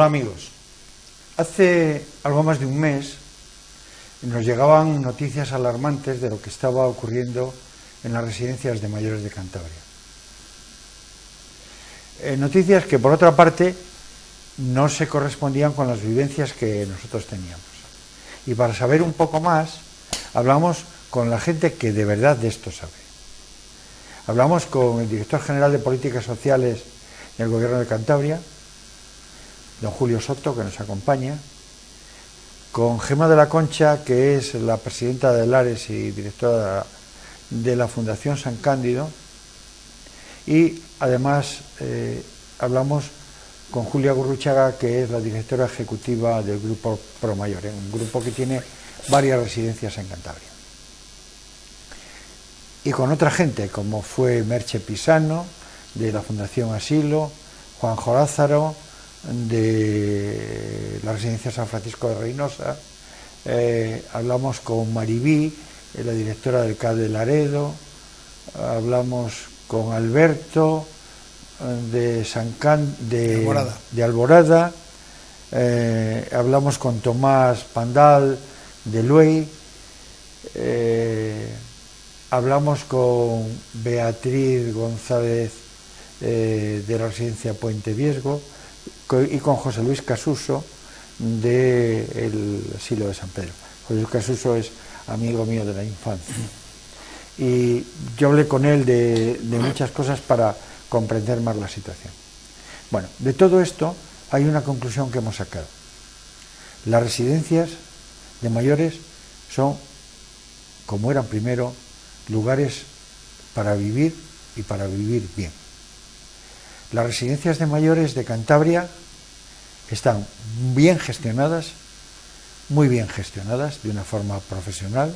Hola amigos, hace algo más de un mes nos llegaban noticias alarmantes de lo que estaba ocurriendo en las residencias de mayores de Cantabria. Noticias que por otra parte no se correspondían con las vivencias que nosotros teníamos. Y para saber un poco más, hablamos con la gente que de verdad de esto sabe. Hablamos con el director general de Políticas Sociales del Gobierno de Cantabria, don Julio Soto, que nos acompaña, con Gemma de la Concha, que es la presidenta de Lares y directora de la Fundación San Cándido, y además hablamos con Julia Gurruchaga, que es la directora ejecutiva del Grupo Promayor, un grupo que tiene varias residencias en Cantabria. Y con otra gente, como fue Merche Pisano, de la Fundación Asilo, Juanjo Lázaro, de la Residencia San Francisco de Reynosa, hablamos con Maribí, la directora del CAD de Laredo, hablamos con Alberto de Alborada, hablamos con Tomás Pandal de Luey, hablamos con Beatriz González de la Residencia Puente Viesgo y con José Luis Casuso del Asilo de San Pedro. José Luis Casuso es amigo mío de la infancia. Y yo hablé con él de muchas cosas para comprender más la situación. Bueno, de todo esto hay una conclusión que hemos sacado. Las residencias de mayores son, como eran primero, lugares para vivir y para vivir bien. Las residencias de mayores de Cantabria están bien gestionadas, muy bien gestionadas, de una forma profesional,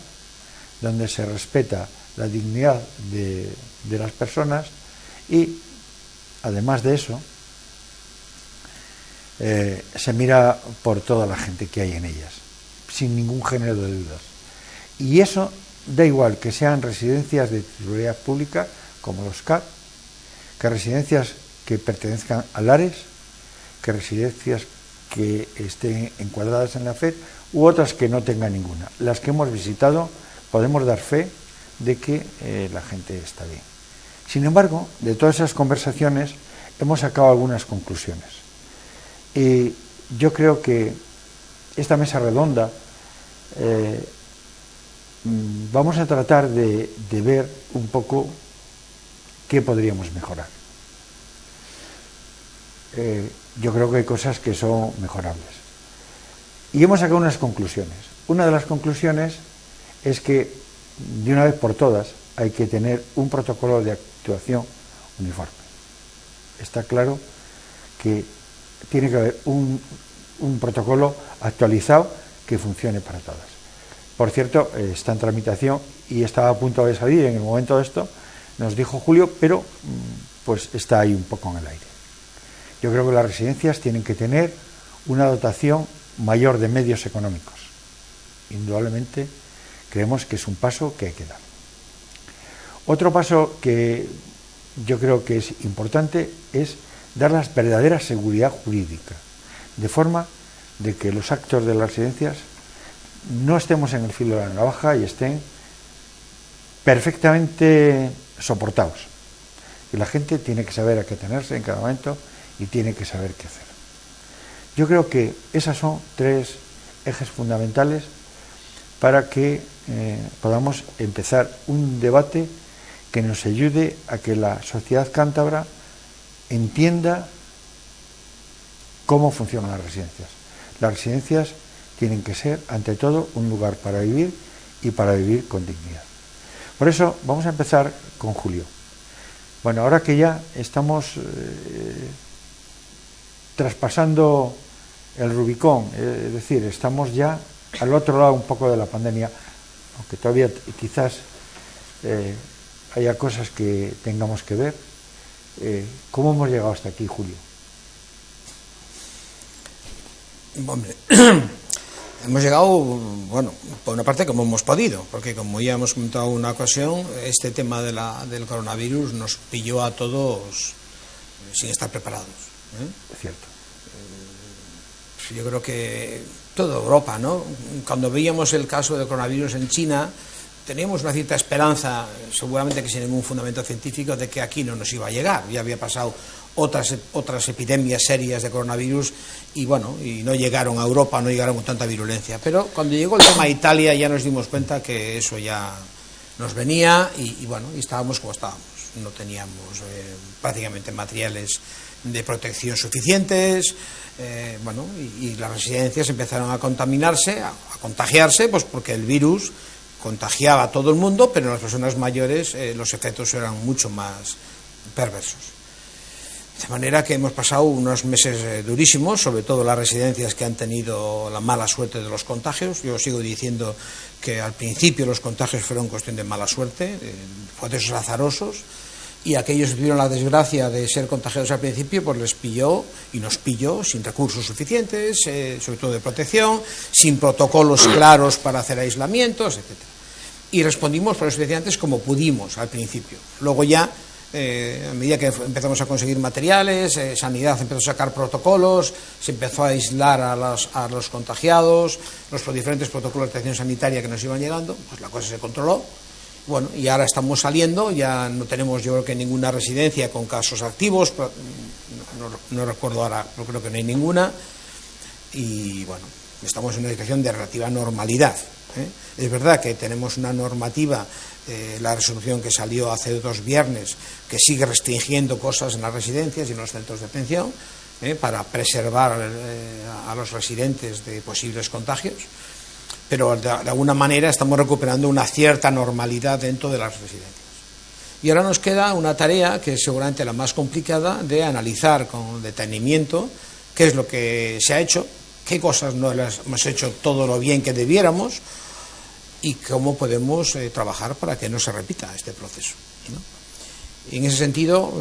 donde se respeta la dignidad de las personas y, además de eso, se mira por toda la gente que hay en ellas, sin ningún género de dudas. Y eso da igual que sean residencias de titularidad pública, como los CAD, que residencias que pertenezcan a Lares, que residencias que estén encuadradas en la FED u otras que no tengan ninguna. Las que hemos visitado podemos dar fe de que la gente está bien. Sin embargo, de todas esas conversaciones hemos sacado algunas conclusiones. Y yo creo que esta mesa redonda vamos a tratar de ver un poco qué podríamos mejorar. Yo creo que hay cosas que son mejorables. Y hemos sacado unas conclusiones. Una de las conclusiones es que, de una vez por todas, hay que tener un protocolo de actuación uniforme. Está claro que tiene que haber un protocolo actualizado que funcione para todas. Por cierto, está en tramitación y estaba a punto de salir en el momento de esto, nos dijo Julio, pero pues está ahí un poco en el aire. Yo creo que las residencias tienen que tener una dotación mayor de medios económicos. Indudablemente creemos que es un paso que hay que dar. Otro paso que yo creo que es importante es dar la verdadera seguridad jurídica, de forma de que los actos de las residencias no estemos en el filo de la navaja y estén perfectamente soportados. Y la gente tiene que saber a qué tenerse en cada momento y tiene que saber qué hacer. Yo creo que esas son tres ejes fundamentales para que podamos empezar un debate que nos ayude a que la sociedad cántabra entienda cómo funcionan las residencias. Las residencias tienen que ser, ante todo, un lugar para vivir y para vivir con dignidad. Por eso vamos a empezar con Julio. Bueno, ahora que ya estamos traspasando el Rubicón, es decir, estamos ya al otro lado un poco de la pandemia, aunque todavía quizás haya cosas que tengamos que ver. ¿Cómo hemos llegado hasta aquí, Julio? Hombre, hemos llegado, bueno, por una parte como hemos podido, porque como ya hemos comentado en una ocasión, este tema del coronavirus nos pilló a todos sin estar preparados. Es cierto. yo creo que toda Europa, ¿no? Cuando veíamos el caso del coronavirus en China, teníamos una cierta esperanza, seguramente que sin ningún fundamento científico, de que aquí no nos iba a llegar. Ya había pasado otras epidemias serias de coronavirus y bueno, y no llegaron a Europa, no llegaron con tanta virulencia. Pero cuando llegó el tema de Italia ya nos dimos cuenta que eso ya nos venía y bueno, y estábamos como estábamos. No teníamos prácticamente materiales de protección suficientes, bueno, y las residencias empezaron a contaminarse, a contagiarse, pues porque el virus contagiaba a todo el mundo, pero en las personas mayores los efectos eran mucho más perversos. De manera que hemos pasado unos meses durísimos, sobre todo las residencias que han tenido la mala suerte de los contagios. Yo sigo diciendo que al principio los contagios fueron cuestión de mala suerte, procesos azarosos, y aquellos que tuvieron la desgracia de ser contagiados al principio, pues les pilló y nos pilló sin recursos suficientes, sobre todo de protección, sin protocolos claros para hacer aislamientos, etc. Y respondimos, por eso decía antes, como pudimos al principio. Luego ya, a medida que empezamos a conseguir materiales, Sanidad empezó a sacar protocolos, se empezó a aislar a los contagiados, los diferentes protocolos de atención sanitaria que nos iban llegando, pues la cosa se controló. Bueno, y ahora estamos saliendo, ya no tenemos, yo creo que ninguna residencia con casos activos, no recuerdo ahora, pero creo que no hay ninguna, y bueno, estamos en una situación de relativa normalidad. Es verdad que tenemos una normativa, la resolución que salió hace 2 viernes, que sigue restringiendo cosas en las residencias y en los centros de atención, para preservar a los residentes de posibles contagios, pero de alguna manera estamos recuperando una cierta normalidad dentro de las residencias. Y ahora nos queda una tarea que es seguramente la más complicada, de analizar con detenimiento qué es lo que se ha hecho, qué cosas no las hemos hecho todo lo bien que debiéramos y cómo podemos trabajar para que no se repita este proceso, ¿no? Y en ese sentido,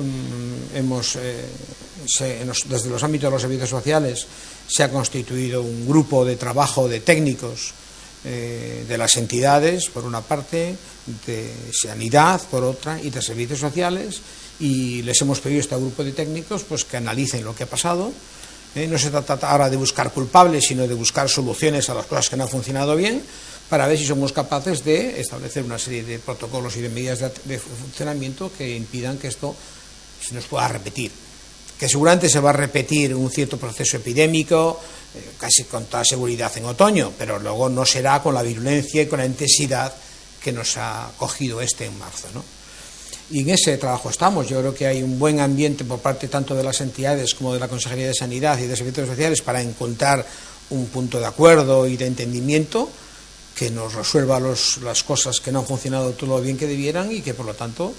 desde los ámbitos de los servicios sociales se ha constituido un grupo de trabajo de técnicos de las entidades, por una parte, de Sanidad, por otra, y de servicios sociales, y les hemos pedido a este grupo de técnicos pues que analicen lo que ha pasado. No se trata ahora de buscar culpables, sino de buscar soluciones a las cosas que no han funcionado bien, para ver si somos capaces de establecer una serie de protocolos y de medidas de funcionamiento que impidan que esto se nos pueda repetir. Que seguramente se va a repetir un cierto proceso epidémico, casi con toda seguridad en otoño, pero luego no será con la virulencia y con la intensidad que nos ha cogido en marzo, ¿no? Y en ese trabajo estamos. Yo creo que hay un buen ambiente por parte tanto de las entidades como de la Consejería de Sanidad y de Servicios Sociales para encontrar un punto de acuerdo y de entendimiento que nos resuelva las cosas que no han funcionado todo lo bien que debieran, y que por lo tanto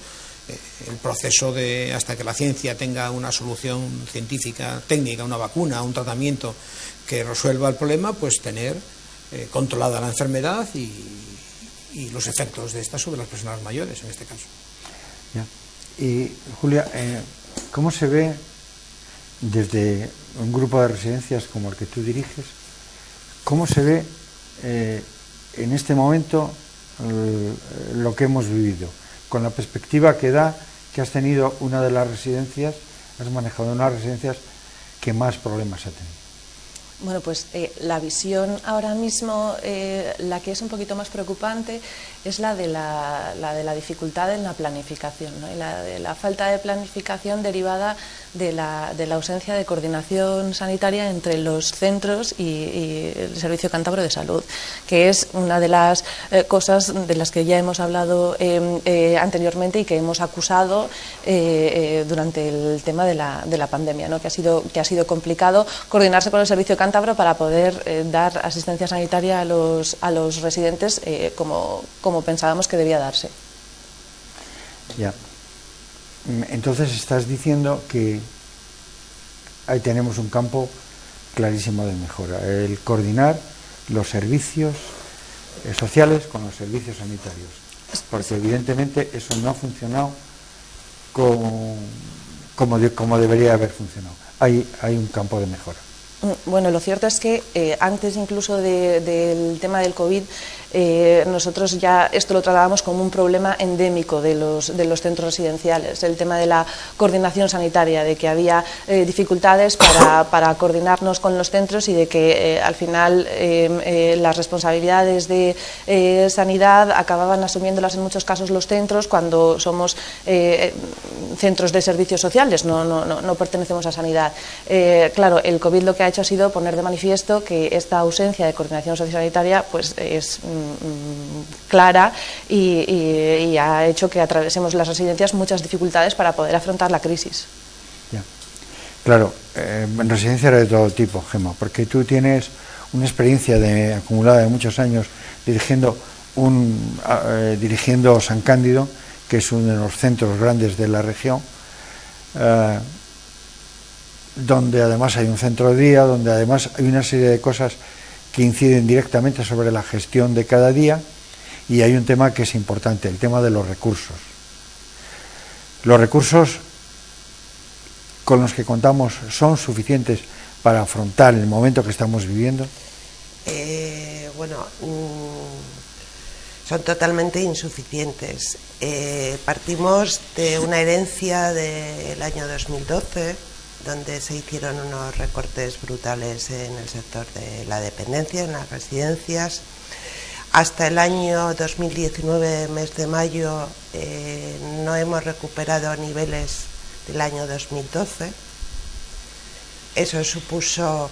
el proceso de hasta que la ciencia tenga una solución científica, técnica, una vacuna, un tratamiento que resuelva el problema, pues tener controlada la enfermedad y los efectos de esta sobre las personas mayores en este caso. Ya. Y Julia, ¿cómo se ve desde un grupo de residencias como el que tú diriges, cómo se ve en este momento lo que hemos vivido, con la perspectiva que da que has tenido una de las residencias, has manejado una de las residencias que más problemas ha tenido? Bueno, pues la visión ahora mismo, la que es un poquito más preocupante, es la de la dificultad en la planificación, ¿no? Y la de la falta de planificación derivada de la ausencia de coordinación sanitaria entre los centros y el Servicio Cántabro de Salud, que es una de las cosas de las que ya hemos hablado anteriormente y que hemos acusado durante el tema de la pandemia, ¿no? que ha sido complicado coordinarse con el Servicio Cántabro para poder dar asistencia sanitaria a los residentes como pensábamos que debía darse. Ya. Entonces estás diciendo que ahí tenemos un campo clarísimo de mejora, el coordinar los servicios sociales con los servicios sanitarios, porque evidentemente eso no ha funcionado como debería haber funcionado. Hay un campo de mejora. Bueno, lo cierto es que antes incluso del tema del COVID, nosotros ya esto lo tratábamos como un problema endémico de los centros residenciales, el tema de la coordinación sanitaria, de que había dificultades para coordinarnos con los centros y de que al final las responsabilidades de sanidad acababan asumiéndolas en muchos casos los centros cuando somos centros de servicios sociales, no pertenecemos a sanidad. Claro, el COVID lo que ha hecho ha sido poner de manifiesto que esta ausencia de coordinación sociosanitaria pues es clara y ha hecho que atravesemos las residencias muchas dificultades para poder afrontar la crisis. Ya. Claro, en residencia era de todo tipo, Gemma, porque tú tienes una experiencia acumulada de muchos años dirigiendo San Cándido, que es uno de los centros grandes de la región, donde además hay un centro de día, donde además hay una serie de cosas que inciden directamente sobre la gestión de cada día, y hay un tema que es importante, el tema de los recursos. Los recursos con los que contamos son suficientes para afrontar el momento que estamos viviendo. Son totalmente insuficientes. Partimos de una herencia del año 2012, donde se hicieron unos recortes brutales en el sector de la dependencia, en las residencias. Hasta el año 2019, mes de mayo, no hemos recuperado niveles del año 2012. Eso supuso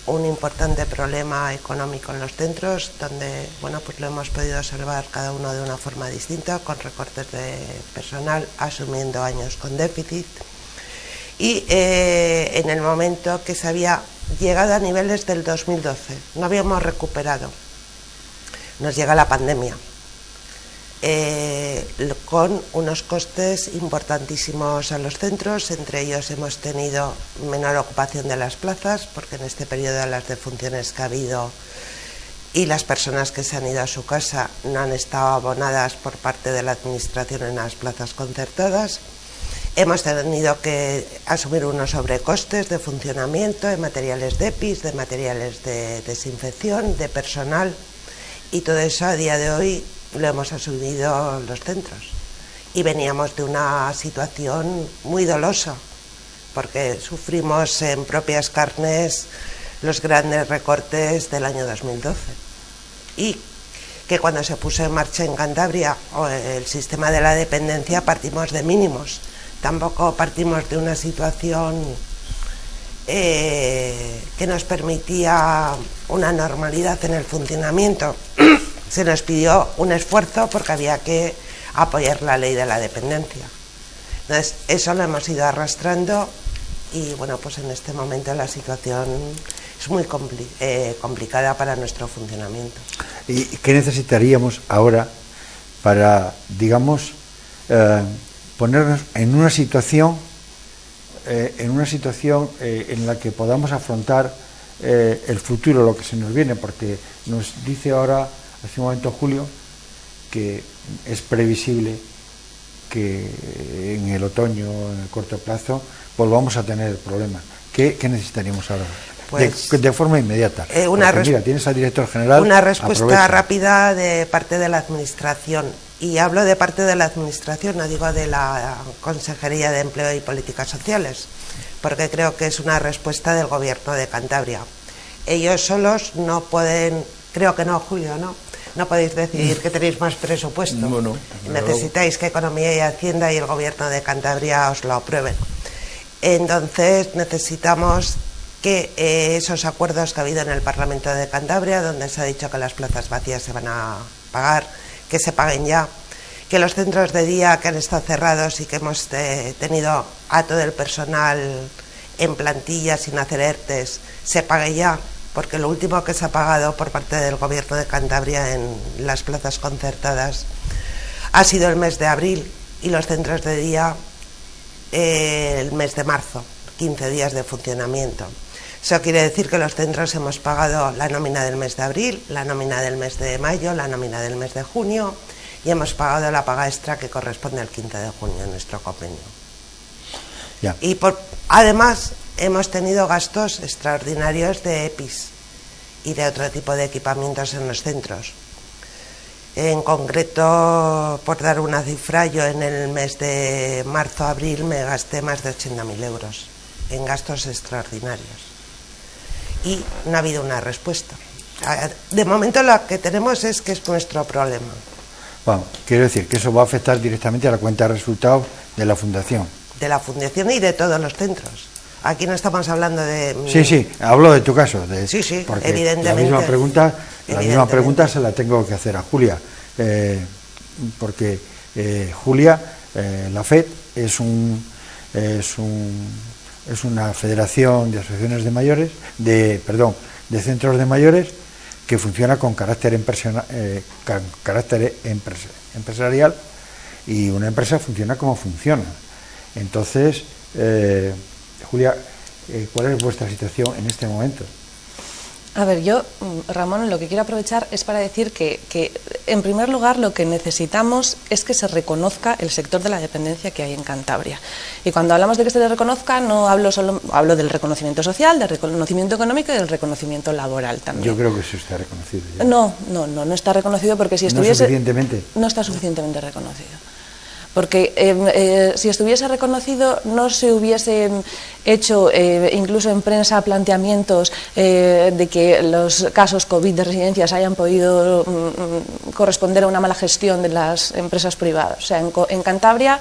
un importante problema económico en los centros, donde pues lo hemos podido observar cada uno de una forma distinta, con recortes de personal, asumiendo años con déficit. Y en el momento que se había llegado a niveles del 2012, no habíamos recuperado, nos llega la pandemia, con unos costes importantísimos a los centros. Entre ellos hemos tenido menor ocupación de las plazas, porque en este periodo las defunciones que ha habido y las personas que se han ido a su casa no han estado abonadas por parte de la administración en las plazas concertadas. Hemos tenido que asumir unos sobrecostes de funcionamiento, de materiales de EPIs, de materiales de desinfección, de personal, y todo eso a día de hoy lo hemos asumido los centros. Y veníamos de una situación muy dolosa, porque sufrimos en propias carnes los grandes recortes del año 2012. Y que cuando se puso en marcha en Cantabria el sistema de la dependencia partimos de mínimos. Tampoco partimos de una situación que nos permitía una normalidad en el funcionamiento. Se nos pidió un esfuerzo porque había que apoyar la ley de la dependencia. Entonces, eso lo hemos ido arrastrando y pues en este momento la situación es muy complicada para nuestro funcionamiento. ¿Y qué necesitaríamos ahora para, digamos, ponernos en una situación en la que podamos afrontar el futuro, lo que se nos viene? Porque nos dice ahora, hace un momento, Julio, que es previsible que en el otoño, en el corto plazo, volvamos a tener problemas. ¿Qué necesitaríamos ahora? Pues, de forma inmediata. Mira, tienes al director general. Una respuesta rápida de parte de la administración. Y hablo de parte de la administración, no digo de la Consejería de Empleo y Políticas Sociales, porque creo que es una respuesta del Gobierno de Cantabria. Ellos solos no pueden, creo que no, Julio, no podéis decidir que tenéis más presupuesto. No. Necesitáis que Economía y Hacienda y el Gobierno de Cantabria os lo aprueben. Entonces necesitamos que esos acuerdos que ha habido en el Parlamento de Cantabria, donde se ha dicho que las plazas vacías se van a pagar, que se paguen ya, que los centros de día que han estado cerrados y que hemos tenido a todo el personal en plantilla sin hacer ERTES, se pague ya, porque lo último que se ha pagado por parte del Gobierno de Cantabria en las plazas concertadas ha sido el mes de abril, y los centros de día el mes de marzo, 15 días de funcionamiento. Eso quiere decir que los centros hemos pagado la nómina del mes de abril, la nómina del mes de mayo, la nómina del mes de junio, y hemos pagado la paga extra que corresponde al 15 de junio en nuestro convenio. Ya. Y además hemos tenido gastos extraordinarios de EPIs y de otro tipo de equipamientos en los centros. En concreto, por dar una cifra, yo en el mes de marzo-abril me gasté más de 80.000 euros en gastos extraordinarios. Y no ha habido una respuesta. De momento lo que tenemos es que es nuestro problema. Bueno, quiero decir que eso va a afectar directamente a la cuenta de resultados de la Fundación. De la Fundación y de todos los centros. Aquí no estamos hablando de... Sí, hablo de tu caso. Sí, porque evidentemente. La misma pregunta se la tengo que hacer a Julia. Porque Julia, la FED es una federación de asociaciones de mayores, de centros de mayores, que funciona con carácter empresarial, y una empresa funciona como funciona. Entonces, Julia, ¿cuál es vuestra situación en este momento? A ver, yo, Ramón, lo que quiero aprovechar es para decir que en primer lugar, lo que necesitamos es que se reconozca el sector de la dependencia que hay en Cantabria. Y cuando hablamos de que se le reconozca, no hablo del reconocimiento social, del reconocimiento económico y del reconocimiento laboral también. Yo creo que eso está reconocido ya. No está reconocido, porque si estuviese... No está suficientemente reconocido. Porque si estuviese reconocido, no se hubiesen hecho incluso en prensa planteamientos de que los casos COVID de residencias hayan podido corresponder a una mala gestión de las empresas privadas. O sea, en Cantabria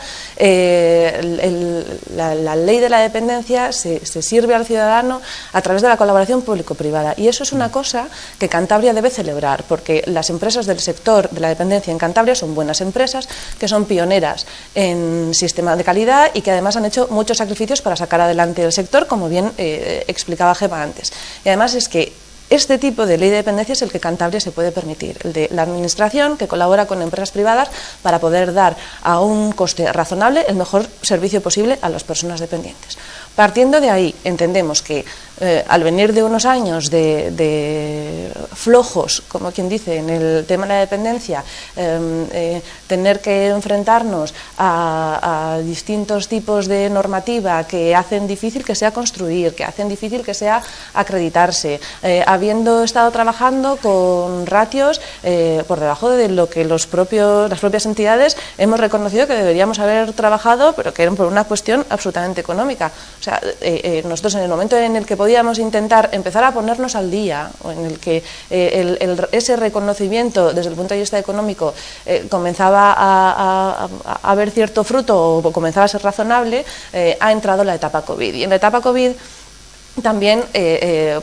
la ley de la dependencia se sirve al ciudadano a través de la colaboración público-privada, y eso es una cosa que Cantabria debe celebrar, porque las empresas del sector de la dependencia en Cantabria son buenas empresas, que son pioneras en sistema de calidad y que además han hecho muchos sacrificios para sacar adelante el sector, como bien explicaba Gemma antes. Y además es que este tipo de ley de dependencia es el que Cantabria se puede permitir, el de la administración que colabora con empresas privadas para poder dar a un coste razonable el mejor servicio posible a las personas dependientes. Partiendo de ahí, entendemos que al venir de unos años de flojos, como quien dice, en el tema de la dependencia, tener que enfrentarnos a distintos tipos de normativa que hacen difícil que sea construir, que hacen difícil que sea acreditarse, habiendo estado trabajando con ratios por debajo de lo que las propias entidades hemos reconocido que deberíamos haber trabajado, pero que eran por una cuestión absolutamente económica. O sea, nosotros en el momento en el que podíamos intentar empezar a ponernos al día, o en el que ese reconocimiento desde el punto de vista económico comenzaba a ver cierto fruto o comenzaba a ser razonable, ha entrado la etapa COVID. Y en la etapa COVID también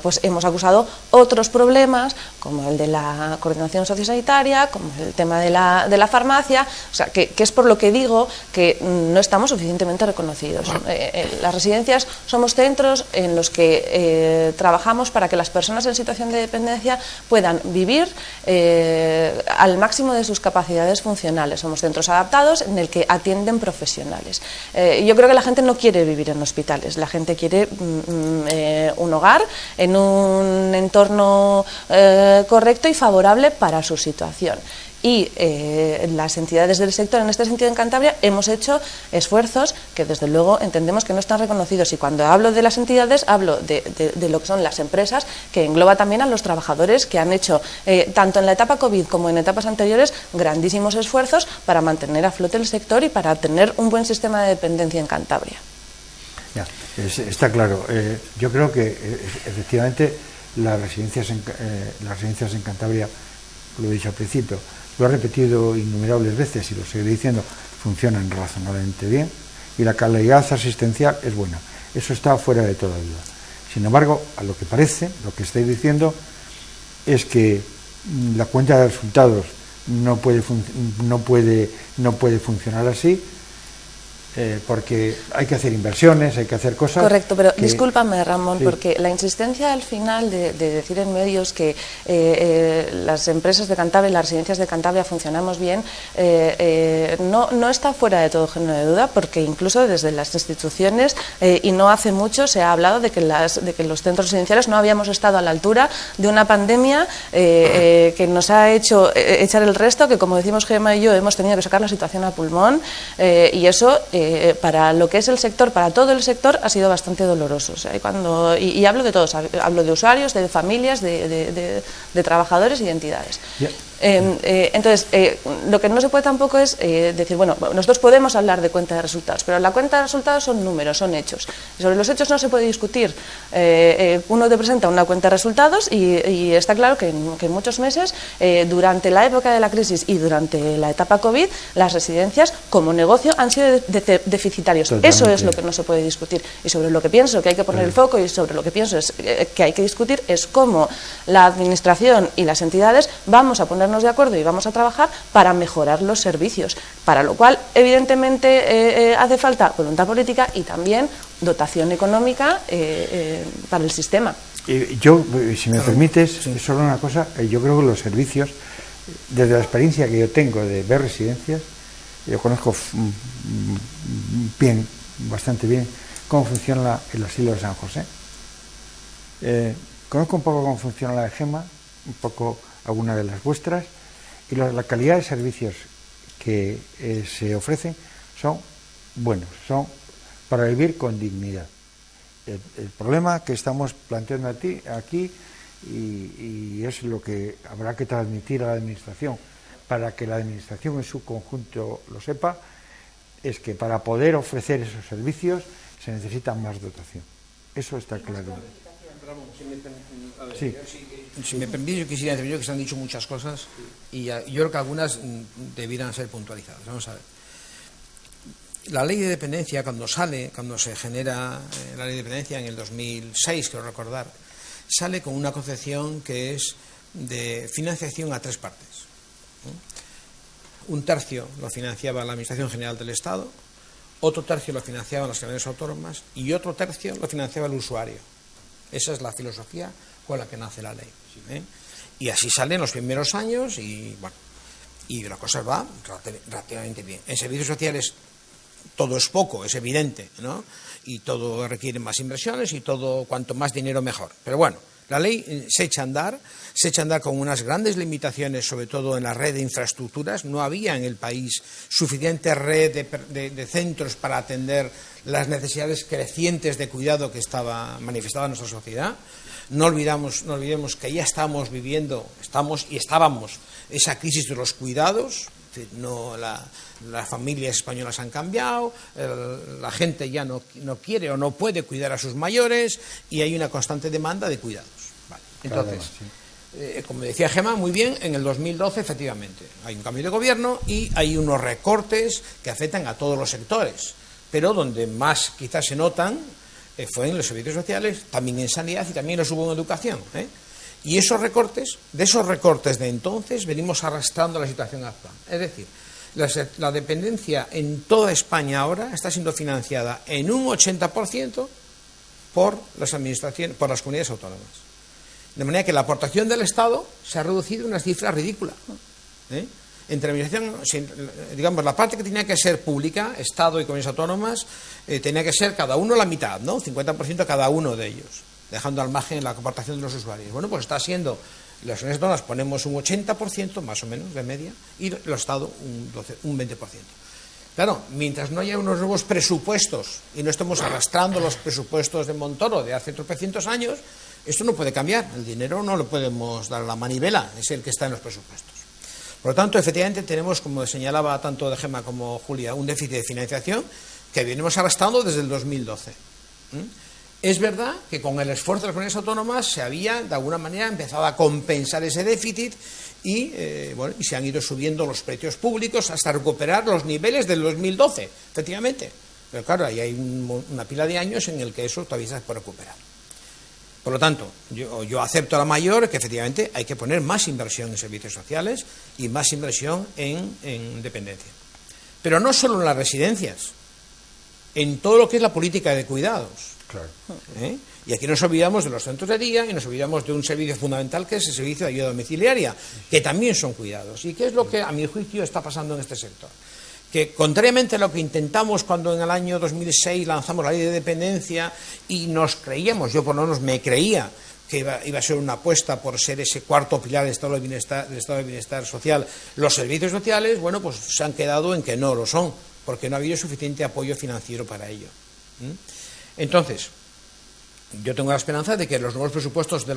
pues hemos acusado otros problemas, como el de la coordinación sociosanitaria, como el tema de la farmacia, o sea, que es por lo que digo que no estamos suficientemente reconocidos. Las residencias somos centros en los que trabajamos para que las personas en situación de dependencia puedan vivir al máximo de sus capacidades funcionales. Somos centros adaptados en el que atienden profesionales. Yo creo que la gente no quiere vivir en hospitales, la gente quiere un hogar en un entorno correcto y favorable para su situación. Y las entidades del sector, en este sentido en Cantabria, hemos hecho esfuerzos que desde luego entendemos que no están reconocidos, y cuando hablo de las entidades hablo de lo que son las empresas, que engloba también a los trabajadores que han hecho, tanto en la etapa COVID como en etapas anteriores, grandísimos esfuerzos para mantener a flote el sector y para tener un buen sistema de dependencia en Cantabria. Ya, está claro. Yo creo que efectivamente las residencias en Cantabria, lo he dicho al principio, lo he repetido innumerables veces y lo seguiré diciendo, funcionan razonablemente bien y la calidad asistencial es buena. Eso está fuera de toda duda. Sin embargo, a lo que parece, lo que estáis diciendo es que la cuenta de resultados no puede funcionar así, porque hay que hacer inversiones, hay que hacer cosas... Correcto, pero discúlpame, Ramón, sí, porque la insistencia al final de decir en medios que las empresas de Cantabria y las residencias de Cantabria funcionamos bien, no está fuera de todo género de duda, porque incluso desde las instituciones, y no hace mucho, se ha hablado de que los centros residenciales no habíamos estado a la altura de una pandemia que nos ha hecho echar el resto, que como decimos Gemma y yo, hemos tenido que sacar la situación a pulmón, y eso... para lo que es el sector, para todo el sector, ha sido bastante doloroso. O sea, y hablo de todos, hablo de usuarios, de familias, de trabajadores y de entidades. Yeah. Entonces, lo que no se puede tampoco es decir, bueno, nosotros podemos hablar de cuenta de resultados, pero la cuenta de resultados son números, son hechos. Y sobre los hechos no se puede discutir. Uno te presenta una cuenta de resultados y está claro que en muchos meses, durante la época de la crisis y durante la etapa COVID, las residencias como negocio han sido deficitarios. Totalmente. Eso es lo que no se puede discutir. Y sobre lo que pienso que hay que poner el foco y sobre lo que pienso es que hay que discutir es cómo la Administración y las entidades vamos a ponernos de acuerdo y vamos a trabajar para mejorar los servicios, para lo cual evidentemente hace falta voluntad política y también dotación económica para el sistema. Yo, si me permites, solo una cosa, yo creo que los servicios, desde la experiencia que yo tengo de ver residencias, yo conozco bien, bastante bien, cómo funciona el asilo de San José. Conozco un poco cómo funciona la de Gema, un poco alguna de las vuestras, y la calidad de servicios que se ofrecen son buenos, son para vivir con dignidad. El problema que estamos planteando aquí, y es lo que habrá que transmitir a la Administración, para que la Administración en su conjunto lo sepa, es que para poder ofrecer esos servicios se necesita más dotación. Eso está claro. Sí. Si me permite, yo quisiera decir que se han dicho muchas cosas y yo creo que algunas debieran ser puntualizadas. Vamos a ver. La ley de dependencia, cuando se genera la ley de dependencia en el 2006, quiero recordar, sale con una concepción que es de financiación a tres partes. Un tercio lo financiaba la Administración General del Estado, otro tercio lo financiaban las comunidades autónomas y otro tercio lo financiaba el usuario. Esa es la filosofía con la que nace la ley. Y así salen los primeros años y la cosa va relativamente bien. En servicios sociales todo es poco, es evidente, ¿no? Y todo requiere más inversiones y todo, cuanto más dinero mejor. Pero bueno, la ley se echa a andar con unas grandes limitaciones, sobre todo en la red de infraestructuras. No había en el país suficiente red de centros para atender las necesidades crecientes de cuidado que estaba manifestada en nuestra sociedad. No olvidemos que ya estábamos esa crisis de los cuidados. No, las familias españolas han cambiado, la gente ya no quiere o no puede cuidar a sus mayores y hay una constante demanda de cuidados. Vale. Entonces, como decía Gema, muy bien, en el 2012 efectivamente hay un cambio de gobierno y hay unos recortes que afectan a todos los sectores, pero donde más quizás se notan fue en los servicios sociales, también en sanidad y también los hubo en educación. Y de esos recortes de entonces venimos arrastrando la situación actual. Es decir, la dependencia en toda España ahora está siendo financiada en un 80% por las administraciones, por las comunidades autónomas. De manera que la aportación del Estado se ha reducido a unas cifras ridículas. Entre la administración, digamos, la parte que tenía que ser pública, Estado y comunidades autónomas, tenía que ser cada uno la mitad, ¿no? 50% cada uno de ellos, dejando al margen la aportación de los usuarios. Bueno, pues está siendo, las comunidades autónomas ponemos un 80% más o menos de media y el Estado un 20%. Claro, mientras no haya unos nuevos presupuestos y no estemos arrastrando los presupuestos de Montoro de hace tropecientos años, esto no puede cambiar. El dinero no lo podemos dar a la manivela, es el que está en los presupuestos. Por lo tanto, efectivamente tenemos, como señalaba tanto de Gema como Julia, un déficit de financiación que venimos arrastrando desde el 2012. Es verdad que con el esfuerzo de las comunidades autónomas se había, de alguna manera, empezado a compensar ese déficit y se han ido subiendo los precios públicos hasta recuperar los niveles del 2012, efectivamente. Pero claro, ahí hay una pila de años en el que eso todavía se puede recuperar. Por lo tanto, yo acepto a la mayor que efectivamente hay que poner más inversión en servicios sociales y más inversión en dependencia. Pero no solo en las residencias, en todo lo que es la política de cuidados. Claro. Y aquí nos olvidamos de los centros de día y nos olvidamos de un servicio fundamental que es el servicio de ayuda domiciliaria, que también son cuidados. ¿Y qué es lo que, a mi juicio, está pasando en este sector? Que contrariamente a lo que intentamos cuando en el año 2006 lanzamos la ley de dependencia y nos creíamos, yo por lo menos me creía que iba a ser una apuesta por ser ese cuarto pilar del estado de bienestar social, los servicios sociales, bueno, pues se han quedado en que no lo son. porque no ha habido suficiente apoyo financiero para ello. Entonces, yo tengo la esperanza de que los nuevos presupuestos de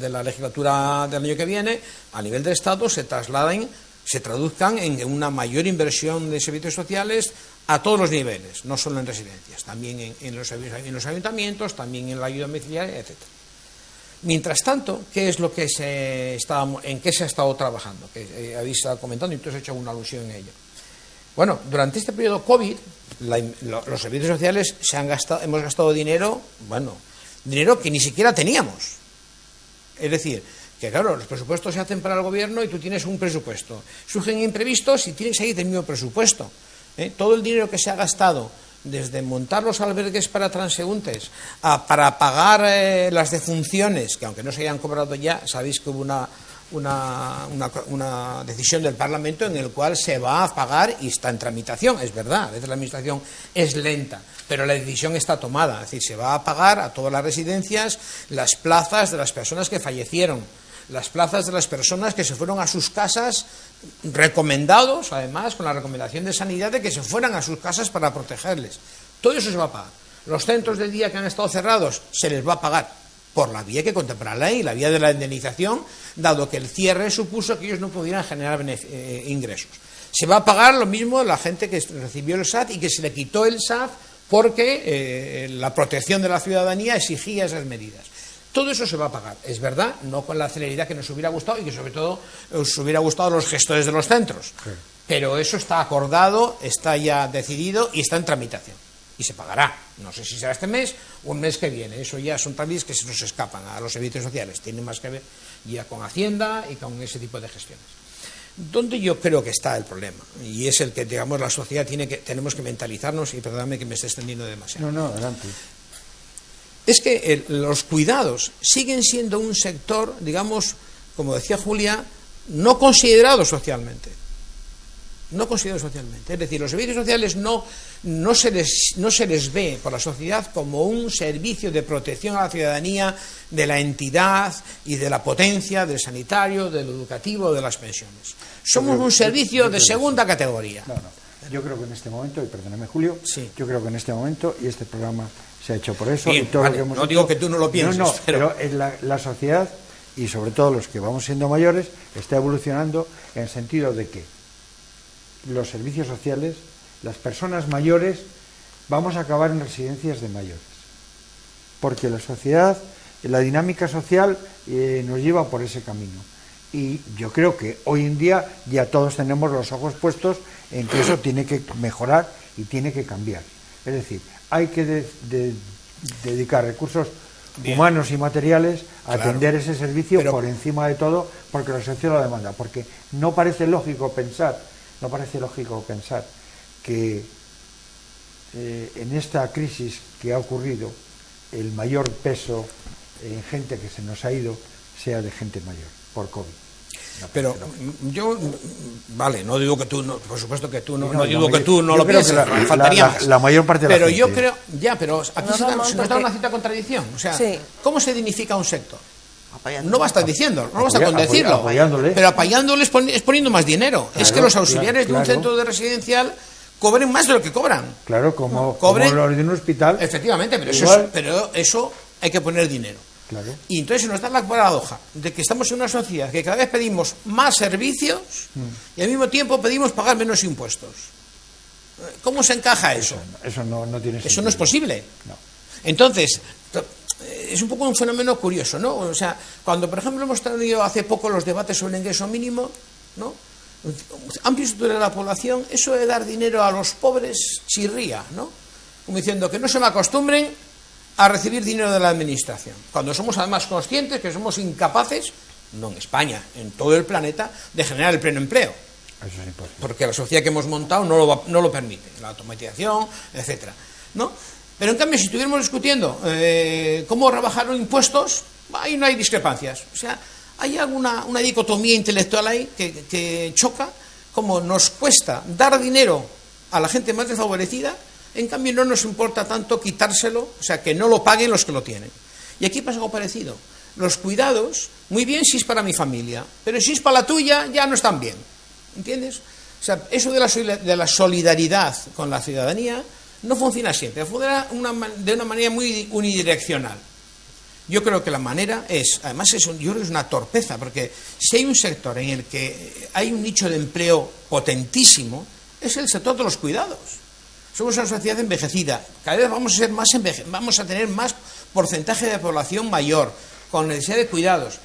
la legislatura del año que viene, a nivel de Estado, se traduzcan en una mayor inversión de servicios sociales a todos los niveles, no solo en residencias, también en los ayuntamientos, también en la ayuda domiciliaria, etc. Mientras tanto, ¿qué es lo que en qué se ha estado trabajando? Que habéis estado comentando y tú has hecho una alusión en ello. Bueno, durante este periodo COVID, los servicios sociales hemos gastado dinero, dinero que ni siquiera teníamos. Es decir, que claro, los presupuestos se hacen para el gobierno y tú tienes un presupuesto. Surgen imprevistos y tienes que seguir del mismo presupuesto. Todo el dinero que se ha gastado, desde montar los albergues para transeúntes, para pagar las defunciones, que aunque no se hayan cobrado ya, sabéis que hubo una decisión del Parlamento en el cual se va a pagar y está en tramitación, es verdad, a veces la administración es lenta, pero la decisión está tomada, es decir, se va a pagar a todas las residencias las plazas de las personas que fallecieron, las plazas de las personas que se fueron a sus casas, recomendados, además, con la recomendación de sanidad de que se fueran a sus casas para protegerles. Todo eso se va a pagar. Los centros de día que han estado cerrados se les va a pagar por la vía que contempla la ley, la vía de la indemnización, dado que el cierre supuso que ellos no pudieran generar ingresos. Se va a pagar lo mismo la gente que recibió el SAT y que se le quitó el SAT porque la protección de la ciudadanía exigía esas medidas. Todo eso se va a pagar, es verdad, no con la celeridad que nos hubiera gustado y que sobre todo os hubiera gustado a los gestores de los centros, sí. Pero eso está acordado, está ya decidido y está en tramitación y se pagará, no sé si será este mes o el mes que viene, eso ya son trámites que se nos escapan a los servicios sociales, tienen más que ver ya con Hacienda y con ese tipo de gestiones. Donde yo creo que está el problema, y es el que, digamos, la sociedad tenemos que mentalizarnos, y perdóname que me esté extendiendo demasiado. No, adelante. Es que los cuidados siguen siendo un sector, digamos, como decía Julia, no considerado socialmente. No considerado socialmente. Es decir, los servicios sociales no se les ve por la sociedad como un servicio de protección a la ciudadanía de la entidad y de la potencia del sanitario, del educativo, de las pensiones. Somos un servicio de segunda categoría. No. Yo creo que en este momento, y perdóname Julio, sí. Yo creo que en este momento, y este programa se ha hecho por eso, bien, y todo vale, lo que hemos no hecho, digo que tú no lo pienses, pero la sociedad, y sobre todo los que vamos siendo mayores, está evolucionando en el sentido de que los servicios sociales, las personas mayores, vamos a acabar en residencias de mayores, porque la sociedad, la dinámica social nos lleva por ese camino. Y yo creo que hoy en día ya todos tenemos los ojos puestos en que eso tiene que mejorar y tiene que cambiar. Es decir, hay que dedicar recursos humanos y materiales a atender ese servicio por encima de todo, porque la sociedad lo demanda. Porque no parece lógico pensar que en esta crisis que ha ocurrido el mayor peso en gente que se nos ha ido sea de gente mayor por COVID. Pero yo, vale, no digo que tú, no, por supuesto que tú no digo que tú no lo pienses, faltaría más. La mayor parte de la gente. Pero yo creo, pero aquí se nos da una cierta contradicción. O sea, sí. ¿Cómo se dignifica un sector? No basta diciendo, no basta con decirlo, pero apoyándole es poniendo más dinero. Claro, es que los auxiliares de un centro de residencial cobren más de lo que cobran. Claro, como los de un hospital. Efectivamente, pero eso hay que poner dinero. Claro. Y entonces se nos da la paradoja de que estamos en una sociedad que cada vez pedimos más servicios y al mismo tiempo pedimos pagar menos impuestos. ¿Cómo se encaja eso? Eso no tiene sentido. Eso no es posible. No. Entonces, es un poco un fenómeno curioso, ¿no? O sea, cuando por ejemplo hemos tenido hace poco los debates sobre el ingreso mínimo, ¿no? Amplio sector de la población, eso de dar dinero a los pobres chirría, ¿no? Como diciendo que no se me acostumbren a recibir dinero de la administración, cuando somos además conscientes que somos incapaces, no en España, en todo el planeta, de generar el pleno empleo. Eso es imposible. Porque la sociedad que hemos montado no lo permite, la automatización, etcétera, ¿no? Pero en cambio, si estuviéramos discutiendo cómo rebajar los impuestos, ahí no hay discrepancias. O sea, hay una dicotomía intelectual ahí que choca, como nos cuesta dar dinero a la gente más desfavorecida. En cambio, no nos importa tanto quitárselo, o sea, que no lo paguen los que lo tienen. Y aquí pasa algo parecido. Los cuidados, muy bien si es para mi familia, pero si es para la tuya, ya no están bien. ¿Entiendes? O sea, eso de la solidaridad con la ciudadanía no funciona siempre, funciona de una manera muy unidireccional. Yo creo que la manera es, además yo creo que es una torpeza, porque si hay un sector en el que hay un nicho de empleo potentísimo, es el sector de los cuidados. Somos una sociedad envejecida, cada vez vamos a tener más porcentaje de población mayor, con necesidad de cuidados.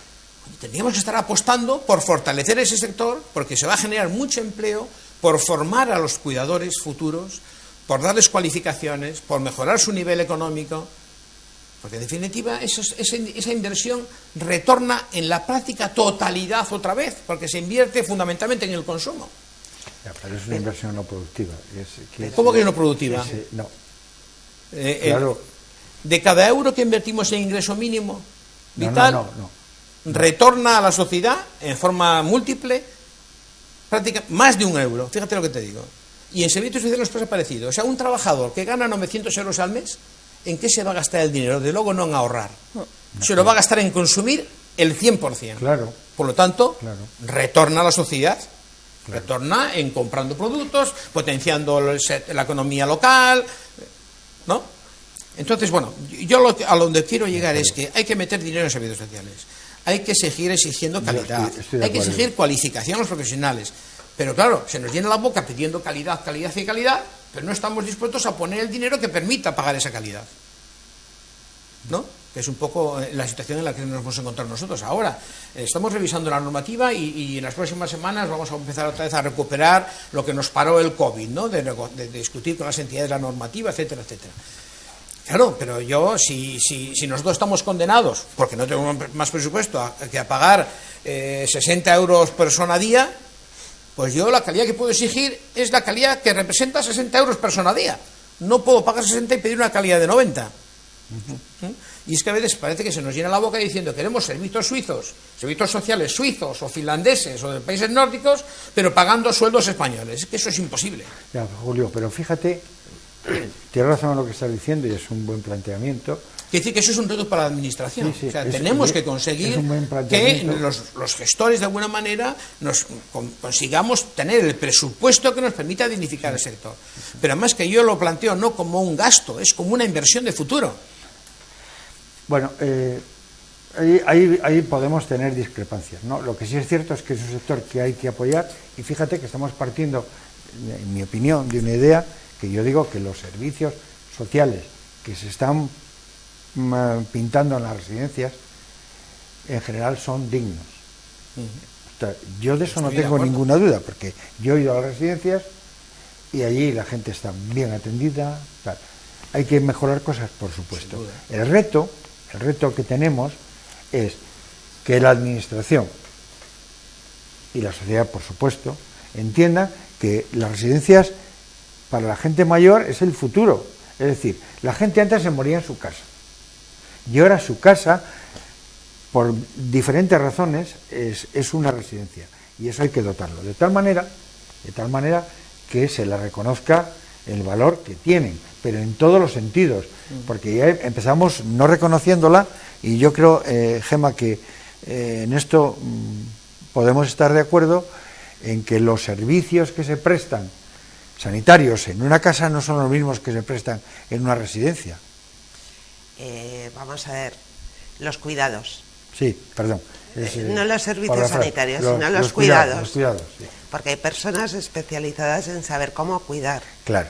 Tendríamos que estar apostando por fortalecer ese sector, porque se va a generar mucho empleo, por formar a los cuidadores futuros, por darles cualificaciones, por mejorar su nivel económico, porque en definitiva esa inversión retorna en la práctica totalidad otra vez, porque se invierte fundamentalmente en el consumo. Ya, pero es una inversión no productiva. ¿Cómo que no productiva? No. Claro. De cada euro que invertimos en ingreso mínimo vital, no. Retorna a la sociedad en forma múltiple prácticamente más de €1. Fíjate lo que te digo. Y en servicios sociales nos pasa parecido. O sea, un trabajador que gana 900 euros al mes, ¿en qué se va a gastar el dinero? De luego no en ahorrar. Se lo va a gastar en consumir el 100%. Claro. Por lo tanto, claro, retorna a la sociedad. Claro. Retorna en comprando productos, potenciando la economía local, ¿no? Entonces, bueno, yo a donde quiero llegar es que hay que meter dinero en servicios sociales. Hay que seguir exigiendo calidad. Hay que exigir cualificación a los profesionales. Pero claro, se nos llena la boca pidiendo calidad, calidad y calidad, pero no estamos dispuestos a poner el dinero que permita pagar esa calidad, ¿no? Que es un poco la situación en la que nos hemos encontrado nosotros ahora. Estamos revisando la normativa y en las próximas semanas vamos a empezar otra vez a recuperar lo que nos paró el COVID, ¿no? De discutir con las entidades la normativa, etcétera, etcétera. Claro, pero si nosotros estamos condenados, porque no tenemos más presupuesto, que a pagar 60 euros persona a día, pues yo la calidad que puedo exigir es la calidad que representa 60 euros persona a día. No puedo pagar 60 y pedir una calidad de 90. Y es que a veces parece que se nos llena la boca diciendo queremos servicios suizos, servicios sociales suizos o finlandeses o de países nórdicos, pero pagando sueldos españoles. Es que eso es imposible. Ya, Julio, pero fíjate, tienes razón en lo que estás diciendo y es un buen planteamiento. Quiere decir que eso es un reto para la administración. Sí, o sea, tenemos que conseguir que los gestores de alguna manera consigamos tener el presupuesto que nos permita dignificar el sector. Pero además que yo lo planteo no como un gasto, es como una inversión de futuro. Bueno, ahí podemos tener discrepancias, ¿no? Lo que sí es cierto es que es un sector que hay que apoyar y fíjate que estamos partiendo, en mi opinión, de una idea que yo digo que los servicios sociales que se están pintando en las residencias en general son dignos. Yo de eso no tengo ninguna duda, porque yo he ido a las residencias y allí la gente está bien atendida, tal. Hay que mejorar cosas, por supuesto. El reto que tenemos es que la administración y la sociedad, por supuesto, entiendan que las residencias para la gente mayor es el futuro. Es decir, la gente antes se moría en su casa y ahora su casa, por diferentes razones, es una residencia y eso hay que dotarlo de tal manera que se le reconozca el valor que tienen, pero en todos los sentidos, porque ya empezamos no reconociéndola y yo creo, Gema, que en esto podemos estar de acuerdo en que los servicios que se prestan sanitarios en una casa no son los mismos que se prestan en una residencia. Vamos a ver, los cuidados. Sí, perdón. No los servicios sanitarios, sino los cuidados. Los cuidados, sí. Porque hay personas especializadas en saber cómo cuidar. Claro.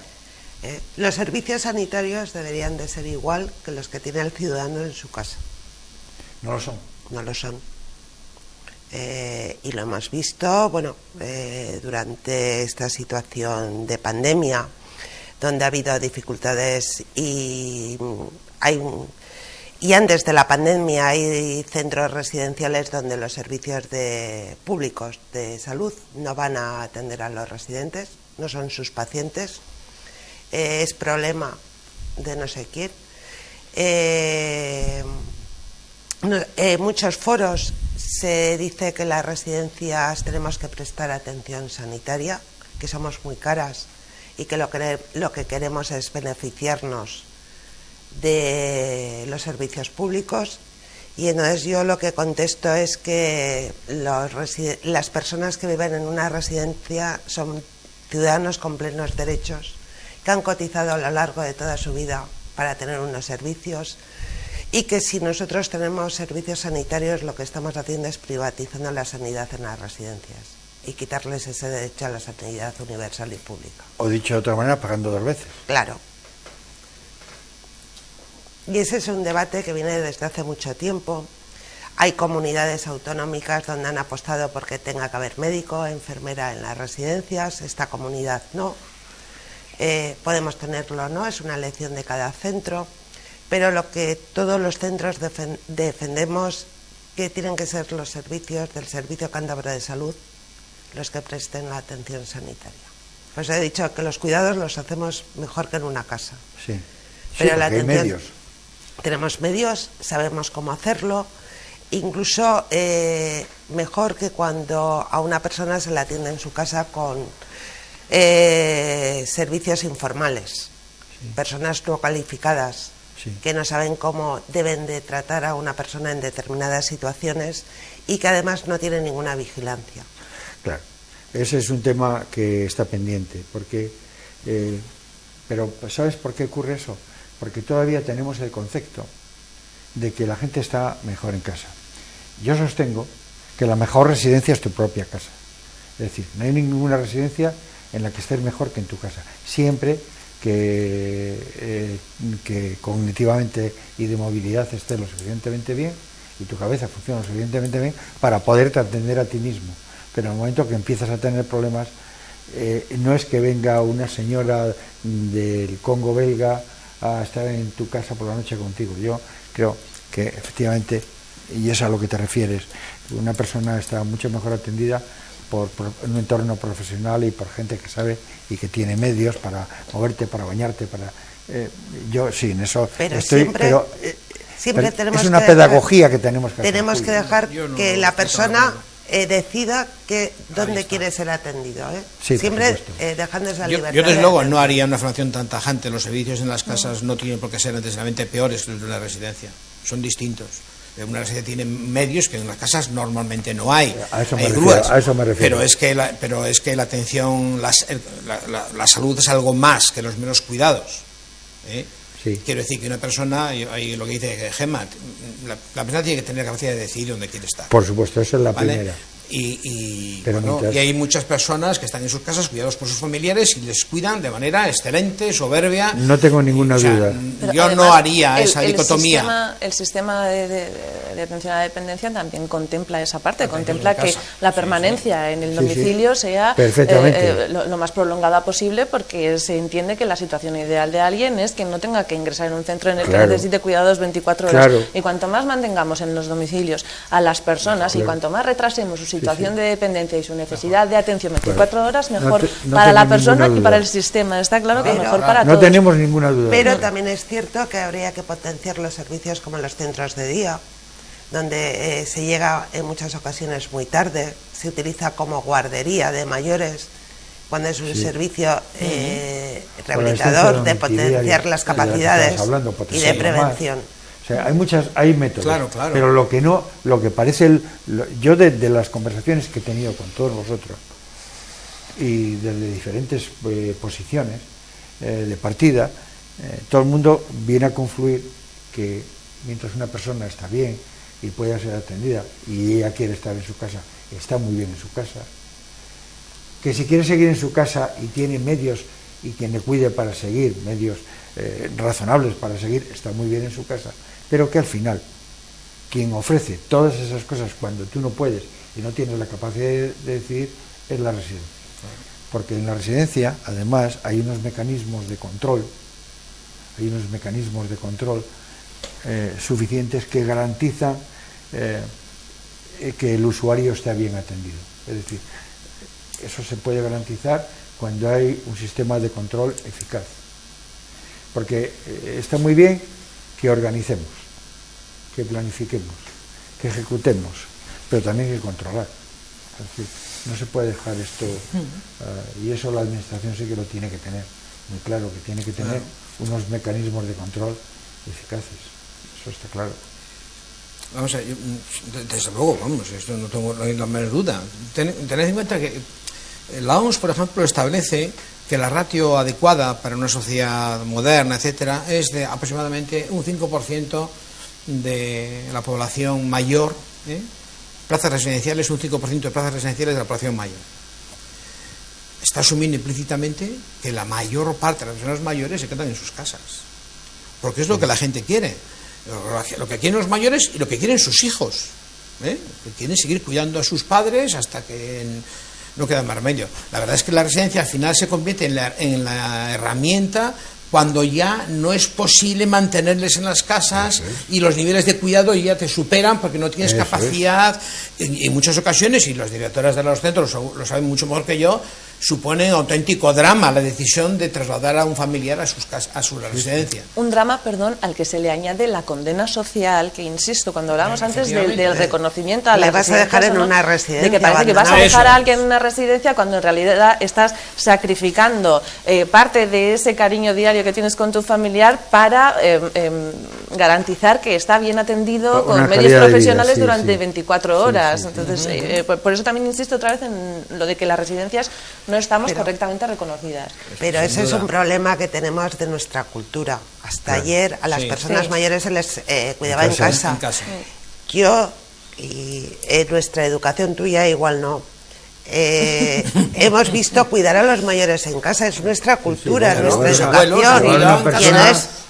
Los servicios sanitarios deberían de ser igual que los que tiene el ciudadano en su casa. No lo son. No lo son. Y lo hemos visto, durante esta situación de pandemia, donde ha habido dificultades y antes de la pandemia hay centros residenciales donde los servicios públicos de salud no van a atender a los residentes, no son sus pacientes, es problema de no sé quién. En muchos foros se dice que las residencias tenemos que prestar atención sanitaria, que somos muy caras y que lo que queremos es beneficiarnos de los servicios públicos. Y entonces yo lo que contesto es que las personas que viven en una residencia son ciudadanos con plenos derechos, que han cotizado a lo largo de toda su vida para tener unos servicios, y que si nosotros tenemos servicios sanitarios, lo que estamos haciendo es privatizando la sanidad en las residencias y quitarles ese derecho a la sanidad universal y pública. O dicho de otra manera, pagando 2 veces. Claro. Y ese es un debate que viene desde hace mucho tiempo. Hay comunidades autonómicas donde han apostado porque tenga que haber médico, enfermera en las residencias, esta comunidad no. Podemos tenerlo, ¿no? Es una elección de cada centro, pero lo que todos los centros defendemos, que tienen que ser los servicios del Servicio Cántabro de Salud los que presten la atención sanitaria. Pues he dicho que los cuidados los hacemos mejor que en una casa. Sí, Pero la hay atención, medios. tenemos medios, sabemos cómo hacerlo, incluso mejor que cuando a una persona se le atiende en su casa con servicios informales, personas no calificadas, que no saben cómo deben de tratar a una persona en determinadas situaciones y que además no tienen ninguna vigilancia. Claro, ese es un tema que está pendiente, porque, pero ¿sabes por qué ocurre eso? Porque todavía tenemos el concepto de que la gente está mejor en casa. Yo sostengo que la mejor residencia es tu propia casa. Es decir, no hay ninguna residencia en la que estés mejor que en tu casa, siempre que cognitivamente y de movilidad estés lo suficientemente bien y tu cabeza funciona lo suficientemente bien para poderte atender a ti mismo. Pero en el momento que empiezas a tener problemas, no es que venga una señora del Congo belga a estar en tu casa por la noche contigo. Yo creo que efectivamente, y es a lo que te refieres, una persona está mucho mejor atendida por un entorno profesional y por gente que sabe y que tiene medios para moverte, para bañarte, para... yo sí, en eso pero estoy... Siempre pero tenemos es una pedagogía que tenemos que hacer. Tenemos que dejar no que la persona decida dónde está. quiere ser atendido. Sí, siempre dejando esa libertad. Yo desde luego no haría una afirmación tan tajante. Los servicios en las casas no tienen por qué ser necesariamente peores que los de una residencia. Son distintos. Una residencia tiene medios que en las casas normalmente no hay. Hay grúas. A eso me refiero. Pero es que la atención, la salud es algo más que los meros cuidados. Sí. Quiero decir que una persona, ahí lo que dice Gemma, la persona tiene que tener capacidad de decidir dónde quiere estar. Por supuesto, esa es la ¿vale? primera. Y hay muchas personas que están en sus casas cuidados por sus familiares y les cuidan de manera excelente, soberbia. No tengo ninguna duda. Pero yo además, no haría esa dicotomía. El sistema de atención a la dependencia también contempla esa parte, contempla que la permanencia en el domicilio sea lo más prolongada posible, porque se entiende que la situación ideal de alguien es que no tenga que ingresar en un centro en el que necesite cuidados 24 horas. Y cuanto más mantengamos en los domicilios a las personas y cuanto más retrasemos su situación de dependencia y su necesidad de atención 24 horas, mejor para la persona y para el sistema. Está claro que mejor para todos. No tenemos ninguna duda. Pero también es cierto que habría que potenciar los servicios como los centros de día, donde se llega en muchas ocasiones muy tarde, se utiliza como guardería de mayores, cuando es un servicio rehabilitador, de potenciar las capacidades y de prevención. O sea, hay métodos, claro. Pero lo que parece, yo de las conversaciones que he tenido con todos vosotros y desde diferentes posiciones de partida, todo el mundo viene a confluir que mientras una persona está bien y pueda ser atendida y ella quiere estar en su casa, está muy bien en su casa, que si quiere seguir en su casa y tiene medios y quien le cuide para seguir, medios razonables para seguir, está muy bien en su casa, pero que al final quien ofrece todas esas cosas cuando tú no puedes y no tienes la capacidad de decidir es la residencia. Porque en la residencia además hay unos mecanismos de control, suficientes que garantizan que el usuario esté bien atendido. Es decir, eso se puede garantizar cuando hay un sistema de control eficaz. Porque está muy bien que organicemos, que planifiquemos, que ejecutemos, pero también hay que controlar. Es decir, no se puede dejar esto, y eso la administración sí que lo tiene que tener, muy claro, que tiene que tener unos mecanismos de control eficaces, eso está claro. Vamos a ver, desde luego, esto no tengo la menor duda. Tened en cuenta que La OMS, por ejemplo, establece que la ratio adecuada para una sociedad moderna, etcétera, es de aproximadamente un 5% de la población mayor, plazas residenciales, un 5% de plazas residenciales de la población mayor. Está asumiendo implícitamente que la mayor parte de las personas mayores se quedan en sus casas, porque es lo que la gente quiere, lo que quieren los mayores y lo que quieren sus hijos, que quieren seguir cuidando a sus padres hasta que no queda más remedio. La verdad es que la residencia al final se convierte en la herramienta cuando ya no es posible mantenerles en las casas y los niveles de cuidado ya te superan porque no tienes capacidad. En muchas ocasiones, y los directores de los centros lo saben mucho mejor que yo, supone un auténtico drama la decisión de trasladar a un familiar a su residencia. Un drama, perdón, al que se le añade la condena social, que insisto, cuando hablábamos antes del reconocimiento a la vas a dejar en una residencia, de que parece que vas a dejar a alguien en una residencia cuando en realidad estás sacrificando parte de ese cariño diario que tienes con tu familiar para garantizar que está bien atendido con medios profesionales durante 24 horas. Entonces, por eso también insisto otra vez en lo de que las residencias no estamos correctamente reconocidas. Pero ese es un problema que tenemos de nuestra cultura. Hasta ayer a las personas mayores se les cuidaba en casa. Yo, y en nuestra educación, tuya igual no, hemos visto cuidar a los mayores en casa, es nuestra cultura, es nuestra educación.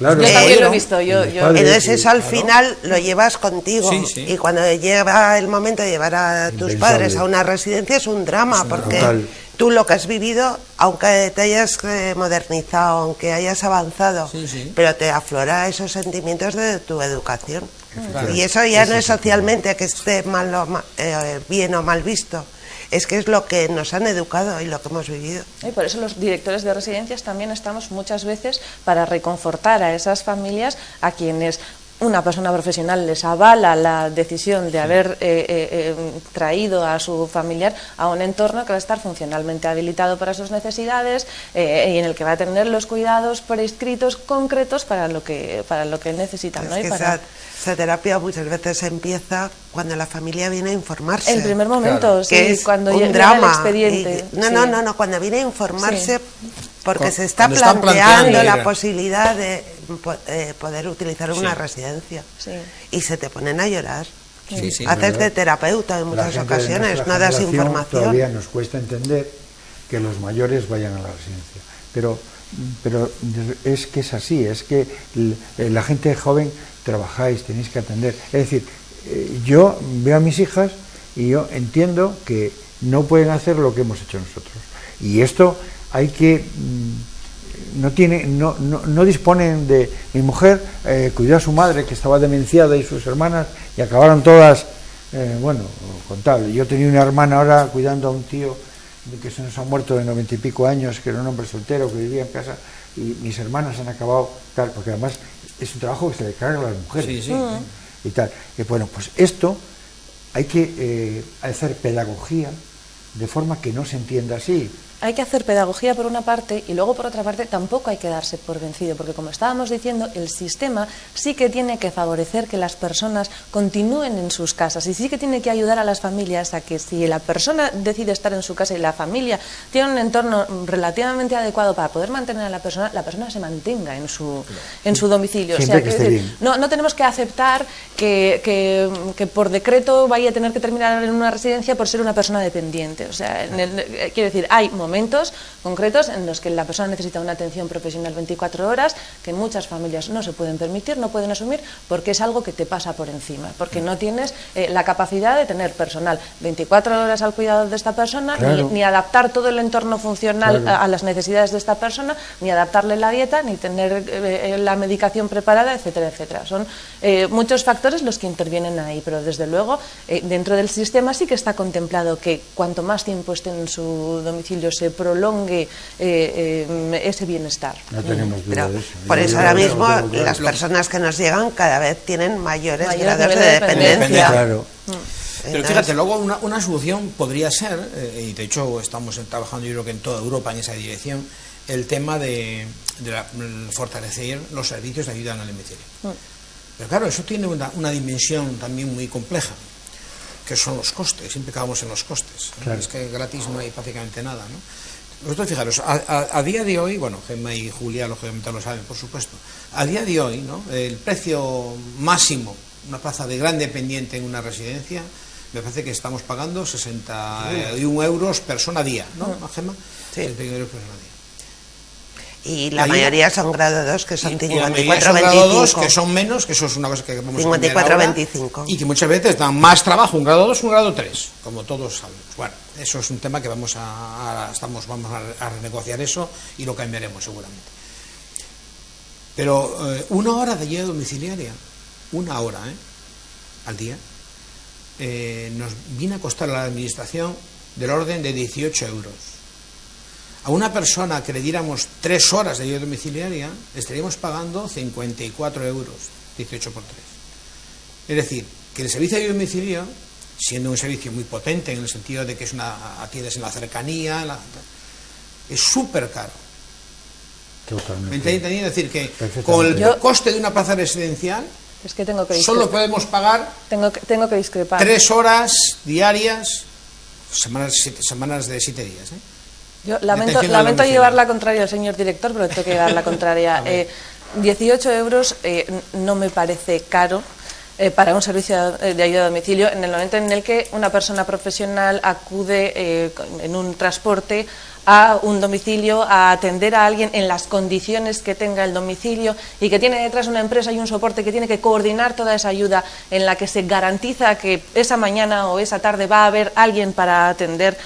Yo también lo he visto. Entonces eso al final lo llevas contigo, y cuando llega el momento de llevar a tus padres a una residencia es un drama, porque tú lo que has vivido, aunque te hayas modernizado, aunque hayas avanzado, pero te aflora esos sentimientos de tu educación. Y eso ya no es socialmente que esté bien o mal visto. Es que es lo que nos han educado y lo que hemos vivido. Y por eso los directores de residencias también estamos muchas veces para reconfortar a esas familias a quienes una persona profesional les avala la decisión de haber traído a su familiar a un entorno que va a estar funcionalmente habilitado para sus necesidades y en el que va a tener los cuidados prescritos concretos para lo que necesitan. ¿No? Esa terapia muchas veces empieza cuando la familia viene a informarse. El primer momento, que es cuando un llega drama. El expediente. No, cuando viene a informarse porque se está planteando la posibilidad de poder utilizar una residencia. Y se te ponen a llorar. Haces de terapeuta en muchas ocasiones, no das información. Todavía nos cuesta entender que los mayores vayan a la residencia. Pero es que es así, es que la gente joven trabajáis, tenéis que atender. Es decir, yo veo a mis hijas y yo entiendo que no pueden hacer lo que hemos hecho nosotros. Y esto hay que... No disponen de... Mi mujer cuidó a su madre, que estaba demenciada, y sus hermanas, y acabaron todas, con tal. Yo tenía una hermana ahora cuidando a un tío que se nos ha muerto de 90 y pico años, que era un hombre soltero, que vivía en casa, y mis hermanas han acabado tal, porque además es un trabajo que se le carga a las mujeres. Y tal. Bueno, pues esto hay que hacer pedagogía de forma que no se entienda así. Hay que hacer pedagogía por una parte y luego por otra parte tampoco hay que darse por vencido, porque como estábamos diciendo, el sistema sí que tiene que favorecer que las personas continúen en sus casas y sí que tiene que ayudar a las familias a que si la persona decide estar en su casa y la familia tiene un entorno relativamente adecuado para poder mantener a la persona se mantenga en su domicilio. Siempre o sea, que esté bien. No tenemos que aceptar que por decreto vaya a tener que terminar en una residencia por ser una persona dependiente. O sea, quiero decir, hay momentos concretos en los que la persona necesita una atención profesional 24 horas que muchas familias no se pueden permitir, no pueden asumir, porque es algo que te pasa por encima, porque no tienes la capacidad de tener personal 24 horas al cuidado de esta persona, ni adaptar todo el entorno funcional a las necesidades de esta persona, ni adaptarle la dieta, ni tener la medicación preparada, etcétera, etcétera. Son muchos factores los que intervienen ahí, pero desde luego dentro del sistema sí que está contemplado que cuanto más tiempo esté en su domicilio se prolongue ese bienestar. No tenemos duda de eso. Por eso ahora mismo las personas que nos llegan cada vez tienen mayores grados de dependencia. Claro. Pero fíjate, luego una solución podría ser, y de hecho estamos trabajando yo creo que en toda Europa en esa dirección, el tema de fortalecer los servicios de ayuda en el envejecimiento. Pero claro, eso tiene una dimensión también muy compleja, que son los costes, siempre acabamos en los costes. Claro. Es que gratis no hay prácticamente nada, ¿no? Vosotros fijaros, a día de hoy, bueno, Gemma y Julia lógicamente lo saben, por supuesto, a día de hoy, ¿no?, el precio máximo, una plaza de gran dependiente en una residencia, me parece que estamos pagando 61 euros persona día, ¿no, Gemma? Sí. 61 euros persona día. Y la mayoría son grado 2, que son 54-25. Que son menos, que eso es una cosa que vamos a cambiar ahora, 54-25. y que muchas veces dan más trabajo un grado 2 que un grado 3, como todos sabemos. Bueno, eso es un tema que vamos a renegociar eso y lo cambiaremos seguramente. Pero una hora de ayuda domiciliaria, una hora al día, nos viene a costar a la administración del orden de 18 euros. A una persona que le diéramos 3 horas de ayuda domiciliaria, le estaríamos pagando 54 euros, 18 por 3. Es decir, que el servicio de ayuda domicilio, siendo un servicio muy potente en el sentido de que atiendes en la cercanía, es súper caro. ¿Me entiendes? Es decir, que con el coste de una plaza residencial, es que tengo que solo podemos pagar tengo que discrepar. 3 horas diarias, semanas de 7 días, Yo lamento llevar la contraria al señor director, pero tengo que llevar la contraria. 18 euros no me parece caro para un servicio de ayuda a domicilio, en el momento en el que una persona profesional acude en un transporte a un domicilio a atender a alguien en las condiciones que tenga el domicilio y que tiene detrás una empresa y un soporte que tiene que coordinar toda esa ayuda, en la que se garantiza que esa mañana o esa tarde va a haber alguien para atender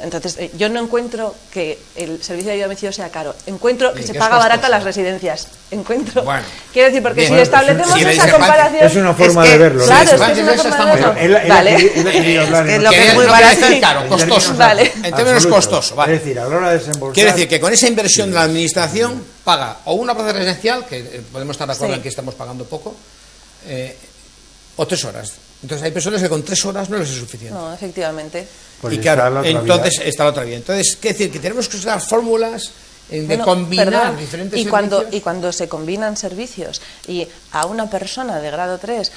entonces yo no encuentro que el servicio de ayuda a domicilio sea caro, encuentro que se paga barato a las residencias, quiero decir, porque si establecemos esa comparación, es una forma de verlo, claro, es que es una forma de verlo, vale, es lo que es muy barato es caro, costoso, vale, en términos costosos, vale. Es decir, a la hora de desembolsar, quiere decir que con esa inversión de la administración paga o una plaza residencial, que podemos estar de acuerdo en que estamos pagando poco, o 3 horas. Entonces hay personas que con 3 horas no les es suficiente. No, efectivamente. pues y claro, entonces está la otra vía. Entonces, quiere decir que tenemos que usar fórmulas de combinar diferentes servicios. Y cuando se combinan servicios y a una persona de grado 3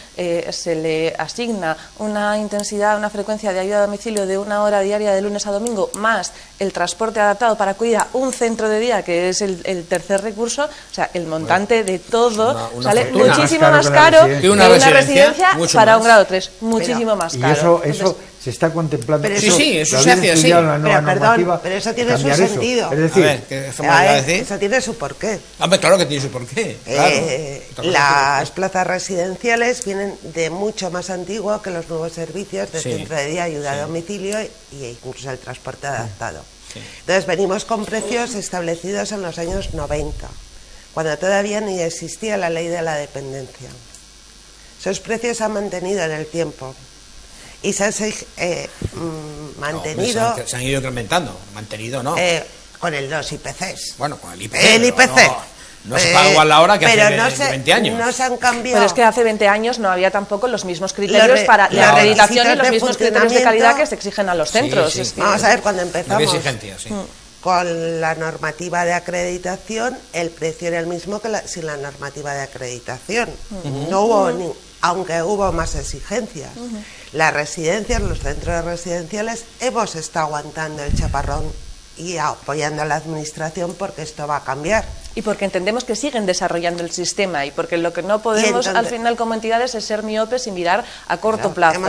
se le asigna una intensidad, una frecuencia de ayuda a domicilio de 1 hora diaria de lunes a domingo, más el transporte adaptado para acudir a un centro de día, que es el tercer recurso, o sea, el montante de todo sale muchísimo más caro que una residencia para un grado 3, muchísimo más caro. Y eso se está contemplando. Pero eso se hace así. Pero perdón, pero eso tiene su sentido. Es decir, eso tiene su porqué. Claro que tiene su porqué. Claro. Las plazas residenciales vienen de mucho más antiguo que los nuevos servicios de centro de día, ayuda a domicilio e incluso el transporte adaptado. Entonces venimos con precios establecidos en los años 90, cuando todavía ni existía la ley de la dependencia. Esos precios se han mantenido en el tiempo. Y se han mantenido. Se han ido incrementando, mantenido, ¿no? Con los IPCs. Bueno, con el IPC. El IPC. No se paga igual la hora que hace 20 años. No se han cambiado. Pero es que hace 20 años no había tampoco los mismos criterios para la acreditación y los mismos criterios de calidad que se exigen a los centros. Sí. Es que... Vamos a ver, cuando empezamos con la normativa de acreditación, el precio era el mismo que sin la normativa de acreditación. No hubo aunque hubo más exigencias. Las residencias, los centros residenciales, hemos estado aguantando el chaparrón y apoyando a la administración porque esto va a cambiar. Y porque entendemos que siguen desarrollando el sistema y porque lo que no podemos al final como entidades es ser miopes y mirar a corto plazo.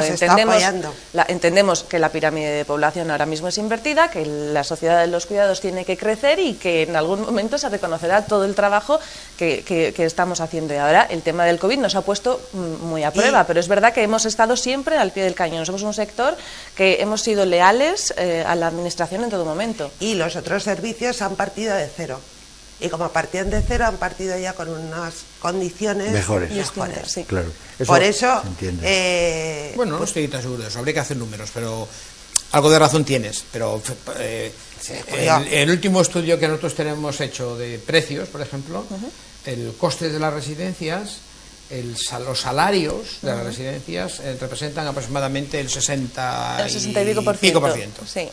Entendemos que la pirámide de población ahora mismo es invertida, que la sociedad de los cuidados tiene que crecer y que en algún momento se reconocerá todo el trabajo que estamos haciendo. Y ahora el tema del COVID nos ha puesto muy a prueba, pero es verdad que hemos estado siempre al pie del cañón. Somos un sector que hemos sido leales a la administración en todo momento. Y los otros servicios han partido de cero. Y como partían de cero, han partido ya con unas condiciones mejores. Sí. Claro. Por eso... no estoy tan seguro de eso, habría que hacer números, pero algo de razón tienes. Pero el último estudio que nosotros tenemos hecho de precios, por ejemplo, el coste de las residencias, los salarios de las residencias representan aproximadamente el 60 y pico por ciento. Sí.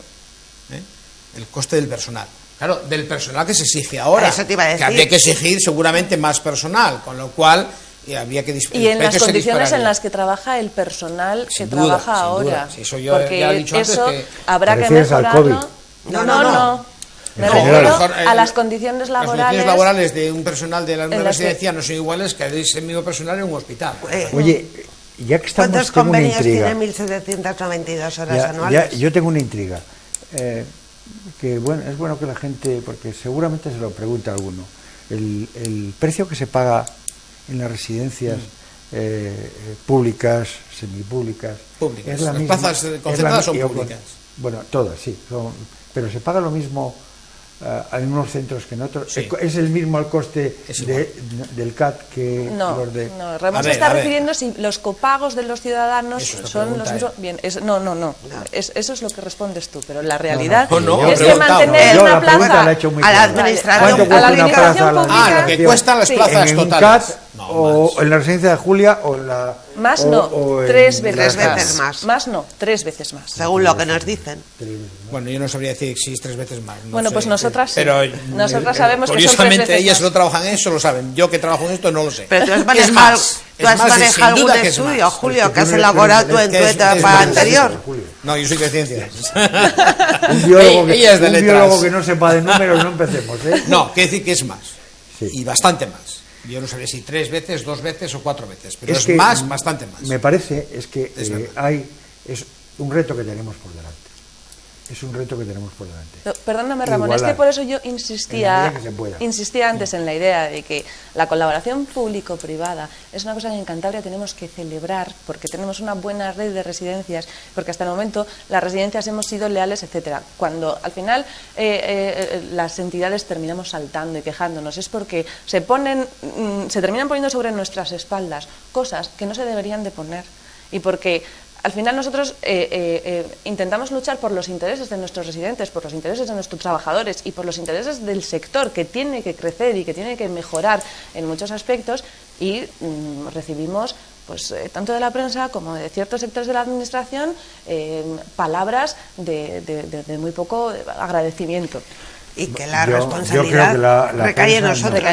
El coste del personal. Claro, del personal que se exige ahora. Eso te iba a decir. Que habría que exigir seguramente más personal, con lo cual y habría que y en las condiciones en las que trabaja el personal que trabaja ahora. Sí, eso yo porque ya he dicho eso antes que... habrá que mejorarlo. No. Me refiero a las condiciones laborales. Las condiciones laborales de un personal de la residencia no son iguales que ese mismo personal en un hospital. Oye, ya que estamos... ¿Cuántos convenios tiene 1.792 horas anuales? Yo tengo una intriga. Que bueno, es bueno que la gente, porque seguramente se lo pregunta alguno, el precio que se paga en las residencias públicas, semipúblicas, públicas. Es la las misma, plazas concertadas son misma, públicas. Bueno, todas, sí, pero se paga lo mismo en unos centros que en otros. Sí. ¿Es el mismo el coste del CAT que los de...? No, Ramón se está refiriendo si los copagos de los ciudadanos son los mismos... Bien, no. Eso es lo que respondes tú, pero la realidad es que mantener una plaza a la administración pública... lo que cuestan las plazas en totales. CAT, o en la residencia de Julia o en la... Más tres veces más. Más no, 3 veces más. Según lo que nos dicen. Bueno, yo no sabría decir si es 3 veces más. Bueno, pues nosotras sí. Pero nosotras sabemos que son 3 veces curiosamente ellas más. No trabajan en eso, lo saben. Yo que trabajo en esto no lo sé. Pero tú has manejado algún estudio, Julio, que has elaborado tú en tu etapa anterior. No, yo soy de ciencias. Un biólogo que no sepa de números, no empecemos, ¿eh? No, quiere decir que es más. Sí. Y bastante más. Yo no sabía si 3 veces, 2 veces o 4 veces, pero es más, bastante más. Me parece que es un reto que tenemos por delante. Es un reto que tenemos por delante. Perdóname, Ramón, es que por eso yo insistía antes en la idea de que la colaboración público-privada es una cosa que en Cantabria tenemos que celebrar, porque tenemos una buena red de residencias, porque hasta el momento las residencias hemos sido leales, etcétera. Cuando al final las entidades terminamos saltando y quejándonos, es porque se terminan poniendo sobre nuestras espaldas cosas que no se deberían de poner, y porque al final nosotros intentamos luchar por los intereses de nuestros residentes, por los intereses de nuestros trabajadores y por los intereses del sector, que tiene que crecer y que tiene que mejorar en muchos aspectos, y recibimos tanto de la prensa como de ciertos sectores de la administración palabras de muy poco agradecimiento. Y que la responsabilidad recae en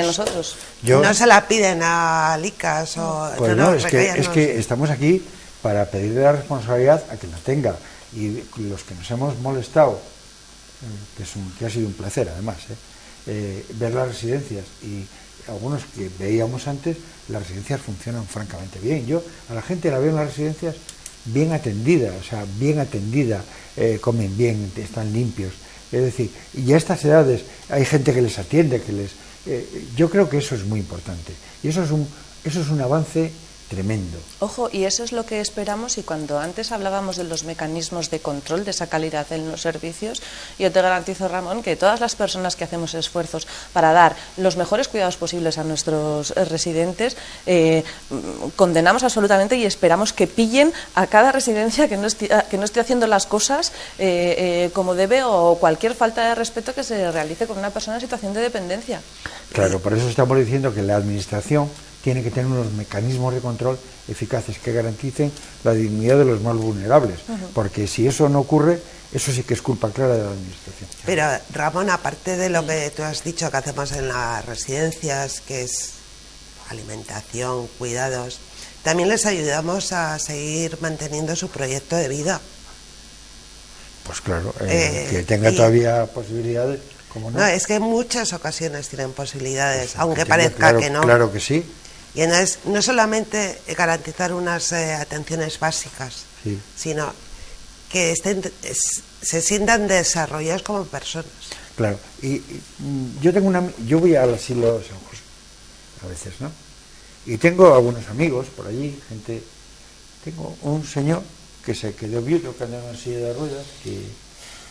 nosotros. No se la piden a Licas o... Pues es que estamos aquí para pedirle la responsabilidad a quien la tenga, y los que nos hemos molestado, que ha sido un placer además, ver las residencias, y algunos que veíamos antes, las residencias funcionan francamente bien. Yo a la gente la veo en las residencias bien atendida, comen bien, están limpios, es decir, y a estas edades hay gente que les atiende, yo creo que eso es muy importante, y eso es un avance tremendo. Ojo, y eso es lo que esperamos, y cuando antes hablábamos de los mecanismos de control de esa calidad en los servicios, yo te garantizo, Ramón, que todas las personas que hacemos esfuerzos para dar los mejores cuidados posibles a nuestros residentes, condenamos absolutamente y esperamos que pillen a cada residencia que no esté haciendo las cosas como debe, o cualquier falta de respeto que se realice con una persona en situación de dependencia. Claro, por eso estamos diciendo que la administración tiene que tener unos mecanismos de control eficaces que garanticen la dignidad de los más vulnerables, porque si eso no ocurre, eso sí que es culpa clara de la administración. Pero, Ramón, aparte de lo que tú has dicho que hacemos en las residencias, que es alimentación, cuidados, también les ayudamos a seguir manteniendo su proyecto de vida. Pues claro, que tenga todavía posibilidades. No, es que en muchas ocasiones tienen posibilidades, pues aunque parezca que no. Claro que sí. Y no solamente garantizar unas atenciones básicas, sino que se sientan desarrollados como personas. Claro, y yo voy al asilo San José a veces, ¿no? Y tengo algunos amigos por allí, tengo un señor que se quedó viudo, que anda en una silla de ruedas, que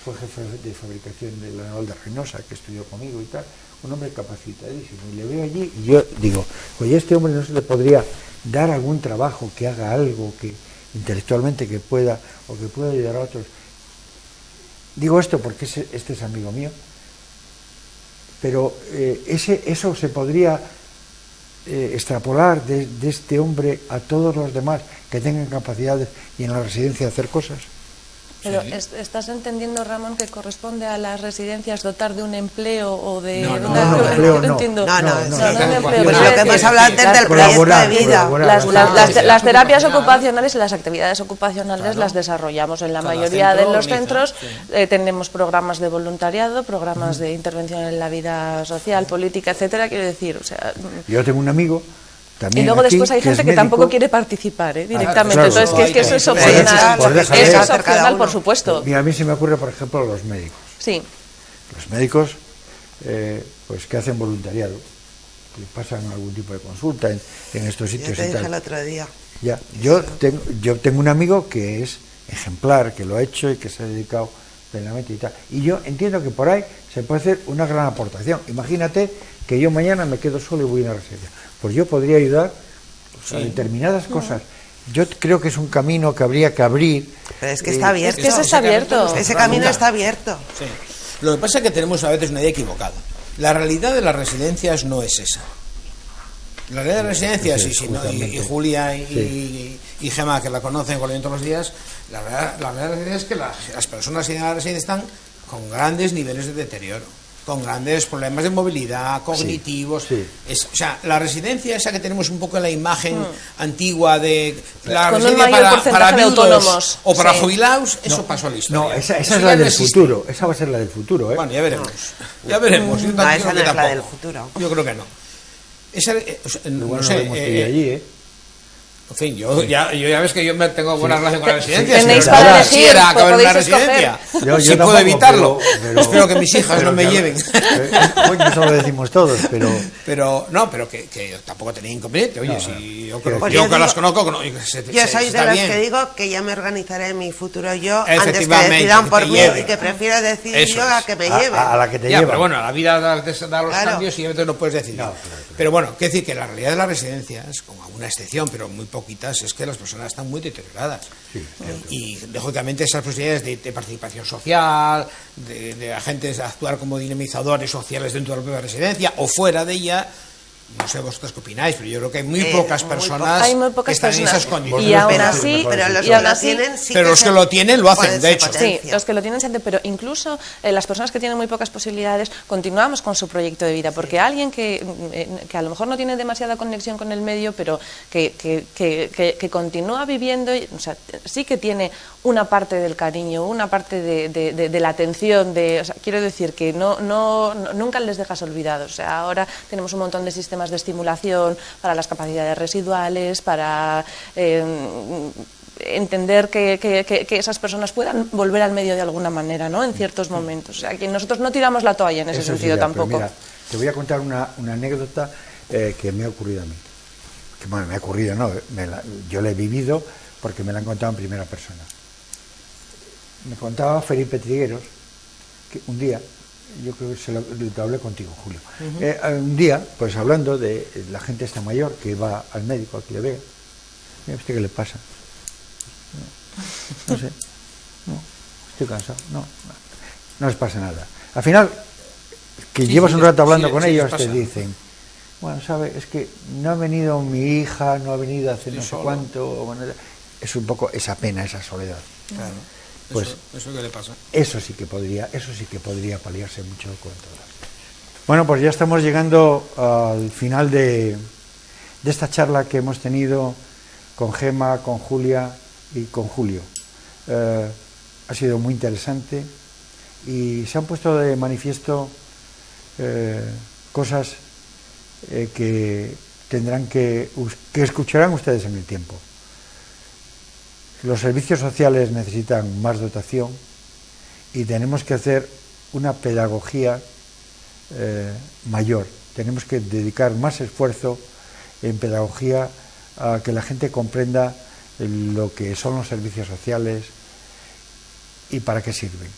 fue jefe de fabricación de la Naval de Reynosa, que estudió conmigo y tal, un hombre capacitadísimo, y le veo allí y yo digo, oye, este hombre no se le podría dar algún trabajo, que haga algo que intelectualmente que pueda ayudar a otros. Digo esto porque este es amigo mío, pero eso se podría extrapolar de este hombre a todos los demás que tengan capacidades y en la residencia hacer cosas. Pero Sí. ¿estás entendiendo, Ramón, que corresponde a las residencias dotar de un empleo o de No, no, una... no, empleo no. entiendo. No, no, no, de empleo. Pues Quiero lo que hemos decir, hablado antes del proyecto Colaborar, de vida. colaborar. Las terapias ocupacionales y las actividades ocupacionales las desarrollamos en la Cada mayoría de centro los organiza, centros. sí. Tenemos programas de voluntariado, programas de intervención en la vida social, política, etcétera. Quiero decir, o sea... Yo tengo un amigo también Y luego aquí, después hay que es gente que médico. tampoco quiere participar directamente. claro. Entonces, que eso es Pues opcional. pues déjale. Eso es Hacer cada opcional, por uno. supuesto. Mira, a mí se me ocurre, por ejemplo, los médicos. Sí. Los médicos, pues que hacen voluntariado, que pasan algún tipo de consulta en estos Yo sitios te y dije el tal. otro día. Ya, yo tengo un amigo que es ejemplar, que lo ha hecho y que se ha dedicado plenamente y tal. Y yo entiendo que por ahí se puede hacer una gran aportación. Imagínate que yo mañana me quedo solo y voy a una residencia. Pues yo podría ayudar a determinadas cosas. Yo creo que es un camino que habría que abrir. Pero es que está abierto. Es que ese está abierto. Ese camino está abierto. Sí. Lo que pasa es que tenemos a veces una idea equivocada. La realidad de las residencias no es esa. La realidad de las residencias, y Julia y Gemma, que la conocen, con todos los días, la realidad es que las personas en la residencia están con grandes niveles de deterioro, con grandes problemas de movilidad, cognitivos. Sí. O sea, la residencia esa que tenemos un poco en la imagen antigua de la Con un residencia mayor para porcentaje de viudos autónomos. o para Sí. jubilados, eso pasó a la historia. No, esa Eso es ya la no del existe. futuro. Esa va a ser la del futuro, ¿eh? Bueno, ya veremos. Ya veremos. Yo No, creo esa no que es la tampoco. del futuro. Yo creo que no. Esa, no Igual sé, no hemos pedido allí, ¿eh? en fin, yo ya ves que yo me tengo buena relación con la residencia. Tenéis si para no elegir, quisiera acabar en una podéis escoger. residencia, Yo si puedo tampoco, evitarlo. pero- Espero que mis hijas no me claro, lleven. Coño, eso lo decimos todos, pero... Pero que tampoco tenía inconveniente. Oye, No, si yo, Pues yo yo que digo- las conozco, Yo soy de las que digo que ya me organizaré mi futuro yo antes que Efectivamente, decidan que por te mí lleve. y que prefiero decidir Eso yo a es. que me lleven. A la que te Ya, lleva. pero bueno, la vida da los Claro. cambios y a veces no puedes decidir. No, claro. Pero bueno, quiero decir que la realidad de las residencias, con alguna excepción, pero muy poquitas, es que las personas están muy deterioradas. Y lógicamente esas posibilidades de participación social, de agentes a actuar como dinamizadores sociales dentro de la propia residencia o fuera de ella. No sé vosotros qué opináis, pero yo creo que hay muy pocas muy personas Hay muy que pocas están personas. en esas condiciones. Y aún Pero- así, pero los y que aún lo así, tienen sí pero los que lo tienen lo hacen, pueden de ser hecho. sí, potencia. los que lo tienen siempre, pero incluso las personas que tienen muy pocas posibilidades continuamos con su proyecto de vida, porque alguien que a lo mejor no tiene demasiada conexión con el medio, pero que continúa viviendo, o sea, sí que tiene una parte del cariño, una parte de la atención, o sea, quiero decir que nunca les dejas olvidados. O sea, ahora tenemos un montón de sistemas de estimulación para las capacidades residuales, para entender que esas personas puedan volver al medio de alguna manera, ¿no? En ciertos momentos. O sea, que nosotros no tiramos la toalla en ese Eso sí, sentido ya, pero tampoco. mira, te voy a contar una anécdota que me ha ocurrido a mí. Que bueno, me ha ocurrido, no, yo la he vivido porque me la han contado en primera persona. Me contaba Felipe Trigueros que un día, yo creo que lo hablé contigo, Julio, un día, pues hablando de la gente esta mayor que va al médico a que le vea, mira, ¿usted qué le pasa? No sé, no, estoy cansado, no les pasa nada. Al final, que Sí, llevas sí, un rato hablando sí, con sí, les ellos, pasa. te dicen, bueno, ¿sabe? Es que no ha venido mi hija, no ha venido hace Sí, no sé solo. cuánto, bueno, es un poco esa pena, esa soledad. Claro. Pues eso que le pasa. eso sí que podría paliarse mucho con todo. Bueno, pues ya estamos llegando al final de esta charla que hemos tenido con Gemma, con Julia y con Julio. Ha sido muy interesante y se han puesto de manifiesto cosas que tendrán que escucharán ustedes en el tiempo. Los servicios sociales necesitan más dotación y tenemos que hacer una pedagogía mayor. Tenemos que dedicar más esfuerzo en pedagogía a que la gente comprenda lo que son los servicios sociales y para qué sirven.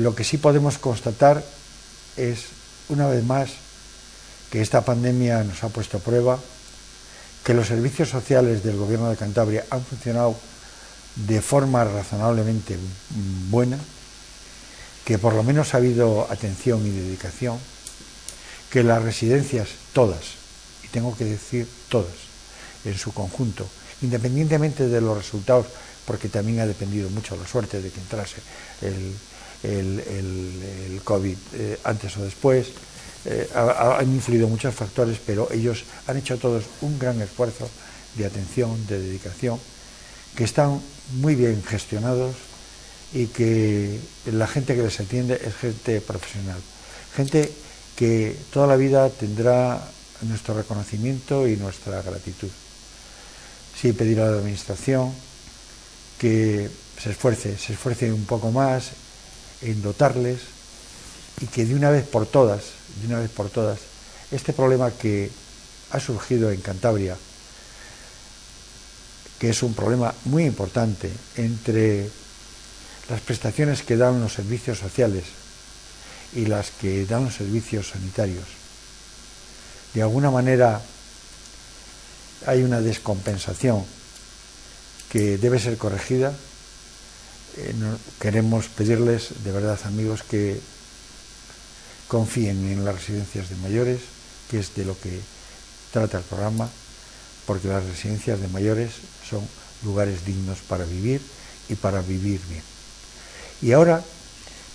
Lo que sí podemos constatar es, una vez más, que esta pandemia nos ha puesto a prueba, que los servicios sociales del Gobierno de Cantabria han funcionado de forma razonablemente buena, que por lo menos ha habido atención y dedicación, que las residencias todas, y tengo que decir todas, en su conjunto, independientemente de los resultados porque también ha dependido mucho la suerte de que entrase el COVID antes o después. Han influido muchos factores, pero ellos han hecho todos un gran esfuerzo de atención, de dedicación, que están muy bien gestionados y que la gente que les atiende es gente profesional, gente que toda la vida tendrá nuestro reconocimiento y nuestra gratitud. Sí, pedir a la administración que se esfuerce un poco más en dotarles y que de una vez por todas, este problema que ha surgido en Cantabria, que es un problema muy importante entre las prestaciones que dan los servicios sociales y las que dan los servicios sanitarios. De alguna manera hay una descompensación que debe ser corregida. Queremos pedirles, de verdad, amigos, que confíen en las residencias de mayores, que es de lo que trata el programa, porque las residencias de mayores son lugares dignos para vivir y para vivir bien. Y ahora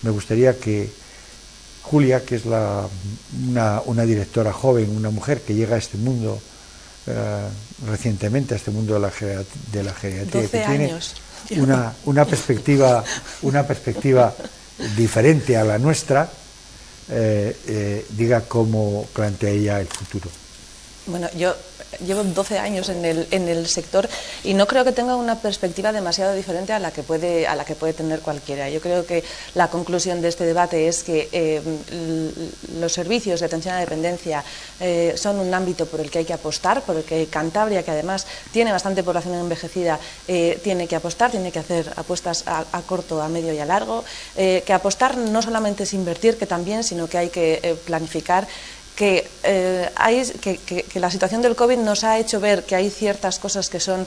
me gustaría que Julia, que es una directora joven, una mujer que llega a este mundo recientemente, a este mundo de la geriatría, 12 que años. tiene una perspectiva diferente a la nuestra, diga cómo plantea ella el futuro. Bueno, yo llevo 12 años en el sector y no creo que tenga una perspectiva demasiado diferente a la que puede tener cualquiera. Yo creo que la conclusión de este debate es que los servicios de atención a la dependencia son un ámbito por el que hay que apostar, por el que Cantabria, que además tiene bastante población envejecida, tiene que apostar, tiene que hacer apuestas a corto, a medio y a largo. Que apostar no solamente es invertir, que también, sino que hay que planificar. Que la situación del COVID nos ha hecho ver que hay ciertas cosas que son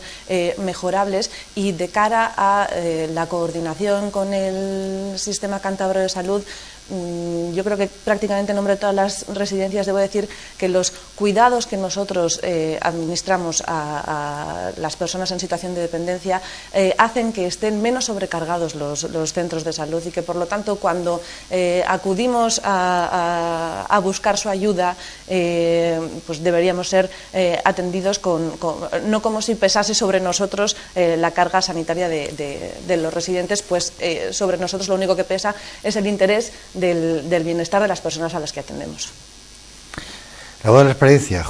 mejorables, y de cara a la coordinación con el sistema cántabro de salud, yo creo que prácticamente en nombre de todas las residencias debo decir que los cuidados que nosotros administramos a las personas en situación de dependencia hacen que estén menos sobrecargados los centros de salud, y que por lo tanto cuando acudimos a buscar su ayuda pues deberíamos ser atendidos no como si pesase sobre nosotros la carga sanitaria de los residentes, pues sobre nosotros lo único que pesa es el interés del bienestar de las personas a las que atendemos. La voz de la experiencia,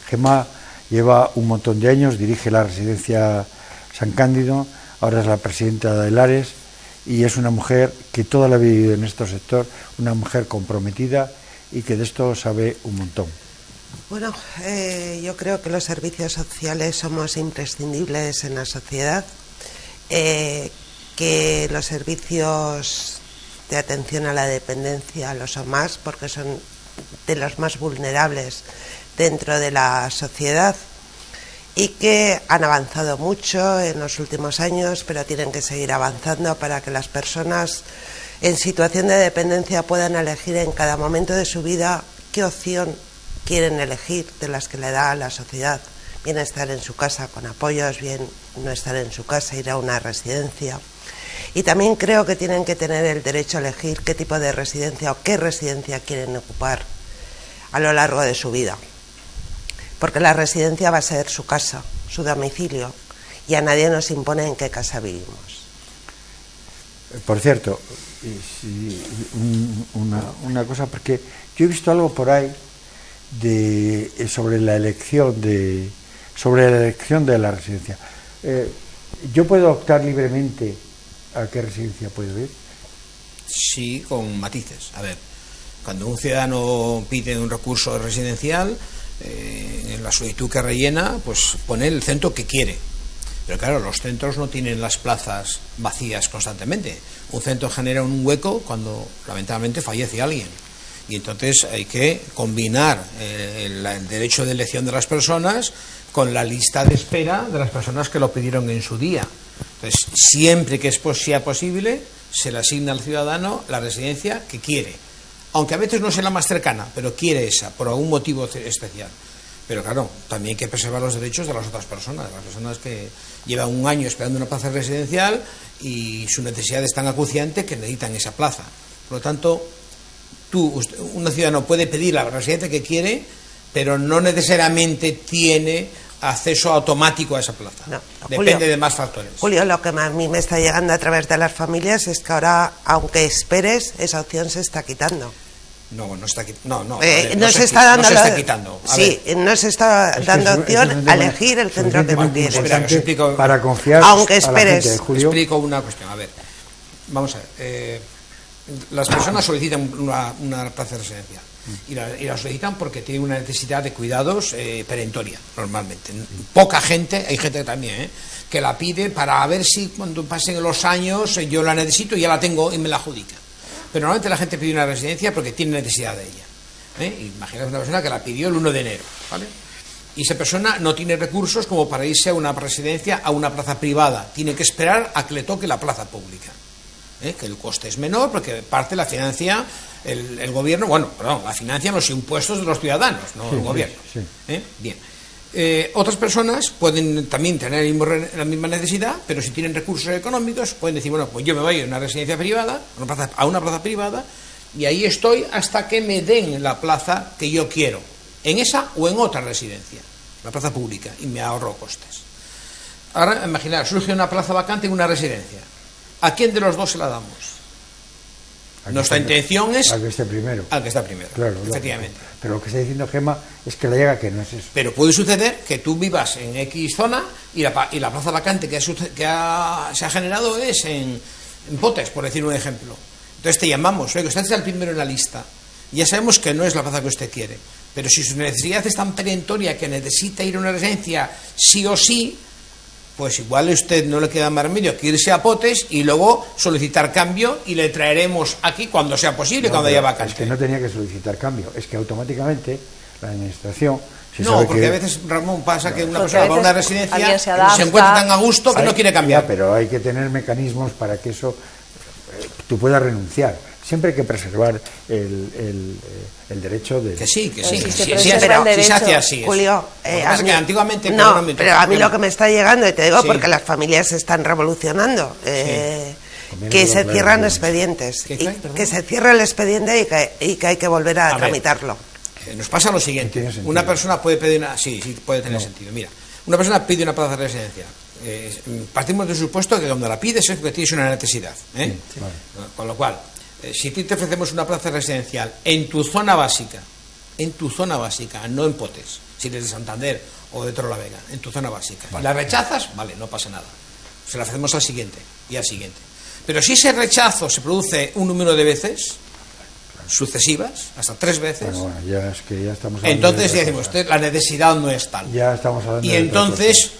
Gemma lleva un montón de años, dirige la residencia San Cándido, ahora es la presidenta de Lares, y es una mujer que toda la vida ha vivido en nuestro sector, una mujer comprometida y que de esto sabe un montón. Bueno, yo creo que los servicios sociales somos imprescindibles en la sociedad, que los servicios de atención a la dependencia lo son más, porque son de los más vulnerables dentro de la sociedad, y que han avanzado mucho en los últimos años, pero tienen que seguir avanzando para que las personas en situación de dependencia puedan elegir en cada momento de su vida qué opción quieren elegir de las que le da la sociedad. Bien estar en su casa con apoyos, bien no estar en su casa, ir a una residencia. Y también creo que tienen que tener el derecho a elegir qué tipo de residencia o qué residencia quieren ocupar a lo largo de su vida. Porque la residencia va a ser su casa, su domicilio, y a nadie nos impone en qué casa vivimos. Por cierto, una cosa, porque yo he visto algo por ahí sobre la elección de la residencia. ¿Yo puedo optar libremente a qué residencia puedo ir? Sí, con matices. A ver, cuando un ciudadano pide un recurso residencial, en la solicitud que rellena, pues pone el centro que quiere. Pero claro, los centros no tienen las plazas vacías constantemente. Un centro genera un hueco cuando lamentablemente fallece alguien. Y entonces hay que combinar el derecho de elección de las personas con la lista de espera de las personas que lo pidieron en su día. Entonces, siempre que sea posible, se le asigna al ciudadano la residencia que quiere. Aunque a veces no sea la más cercana, pero quiere esa, por algún motivo especial. Pero claro, también hay que preservar los derechos de las otras personas, las personas que llevan un año esperando una plaza residencial y su necesidad es tan acuciante que necesitan esa plaza. Por lo tanto, un ciudadano puede pedir la residencia que quiere, pero no necesariamente tiene acceso automático a esa plaza. No, depende Julio, de más factores. Julio, lo que a mí me está llegando a través de las familias es que ahora, aunque esperes, esa opción se está quitando. No, no está quitando. No se está quitando. Sí, no se está dando opción a elegir el centro que tú quieres. Espera, os explico, para confiar aunque esperes. A la gente, Julio. Explico una cuestión. A ver, vamos a ver. Las personas solicitan una plaza residencial y la solicitan porque tienen una necesidad de cuidados perentoria, normalmente. Poca gente, hay gente también, que la pide para ver si cuando pasen los años yo la necesito y ya la tengo y me la adjudica. Pero normalmente la gente pide una residencia porque tiene necesidad de ella. Imaginaos una persona que la pidió el 1 de enero, ¿vale? Y esa persona no tiene recursos como para irse a una residencia, a una plaza privada. Tiene que esperar a que le toque la plaza pública. Que el coste es menor porque parte la financia el gobierno, la financian los impuestos de los ciudadanos, no el gobierno. Sí. Bien. Otras personas pueden también tener la misma necesidad, pero si tienen recursos económicos pueden decir, bueno, pues yo me voy a una residencia privada, a una plaza privada, y ahí estoy hasta que me den la plaza que yo quiero, en esa o en otra residencia, la plaza pública, y me ahorro costes. Ahora, imaginar, surge una plaza vacante en una residencia. ¿A quién de los dos se la damos? Nuestra intención es... Al que esté primero. Al que está primero, claro, efectivamente. Pero lo que está diciendo Gemma es que le llega que no es eso. Pero puede suceder que tú vivas en X zona y la plaza vacante se ha generado es en Potes, por decir un ejemplo. Entonces te llamamos, oye, usted es el primero en la lista. Ya sabemos que no es la plaza que usted quiere. Pero si su necesidad es tan perentoria que necesita ir a una residencia sí o sí, pues igual a usted no le queda más remedio que irse a Potes y luego solicitar cambio y le traeremos aquí cuando sea posible, cuando haya vacante. Es que no tenía que solicitar cambio, es que automáticamente la administración... porque a veces, Ramón, pasa que una persona va a una residencia se encuentra tan a gusto que no quiere cambiar. Pero hay que tener mecanismos para que eso tú puedas renunciar. Siempre hay que preservar el derecho de... Que sí. Pero si se hace así. Julio, que antiguamente... pero a mí lo que me está llegando, y te digo porque las familias se están revolucionando, que se cierran expedientes, que se cierra el expediente y que hay que volver a tramitarlo. Nos pasa lo siguiente, una persona puede pedir una... Sí, puede tener sentido. Mira, una persona pide una plaza residencial. Partimos del supuesto que cuando la pides es porque tienes una necesidad. Con lo cual... si te ofrecemos una plaza residencial en tu zona básica, no en Potes, si eres de Santander o de Torrelavega, en tu zona básica, la rechazas, vale, no pasa nada, se la ofrecemos al siguiente y al siguiente. Pero si ese rechazo se produce un número de veces sucesivas, hasta 3 veces, ya es que ya estamos entonces decimos, la necesidad no es tal. Ya estamos hablando y entonces,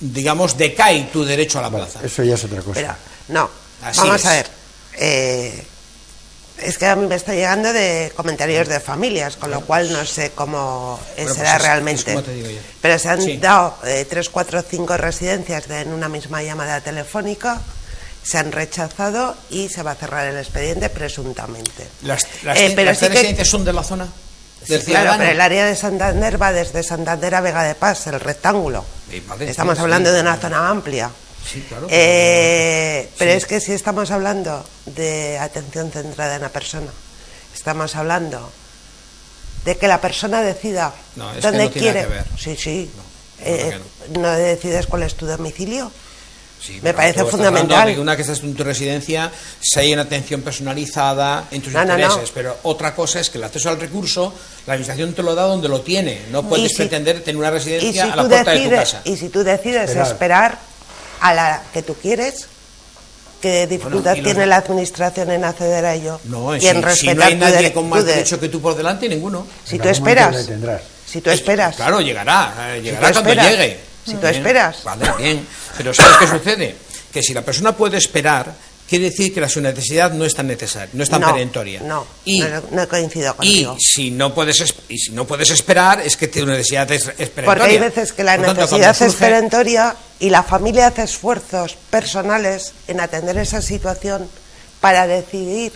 digamos, decae tu derecho a la plaza. Eso ya es otra cosa. Pero, no, vamos a ver. Es que a mí me está llegando de comentarios de familias, con lo cual no sé cómo será realmente. Pero se han dado 3, 4, 5 residencias en una misma llamada telefónica, se han rechazado y se va a cerrar el expediente presuntamente. ¿Las residencias son de la zona? Claro, pero el área de Santander va desde Santander a Vega de Paz, el rectángulo. Estamos hablando de una zona amplia. Sí, claro. Pero es que si estamos hablando de atención centrada en la persona, estamos hablando de que la persona decida dónde quiere. No decides cuál es tu domicilio. Sí, me parece fundamental. De una que estás en tu residencia, si hay una atención personalizada en tus intereses, pero otra cosa es que el acceso al recurso, la administración te lo da donde lo tiene. No puedes pretender tener una residencia a la puerta de tu casa. Y si tú decides esperar a la que tú quieres, ¿qué dificultad tiene la administración en acceder a ello? No, si no hay nadie con más derecho que tú por delante, ninguno. Si tú esperas, claro, llegará cuando llegue. Si tú esperas. Vale, bien. Pero ¿sabes qué sucede? Que si la persona puede esperar, quiere decir que su necesidad no es tan necesaria, no es tan perentoria. No coincido contigo. Y si no puedes esperar, es que tu necesidad es perentoria. Porque hay veces que la necesidad es perentoria y la familia hace esfuerzos personales en atender esa situación para decidir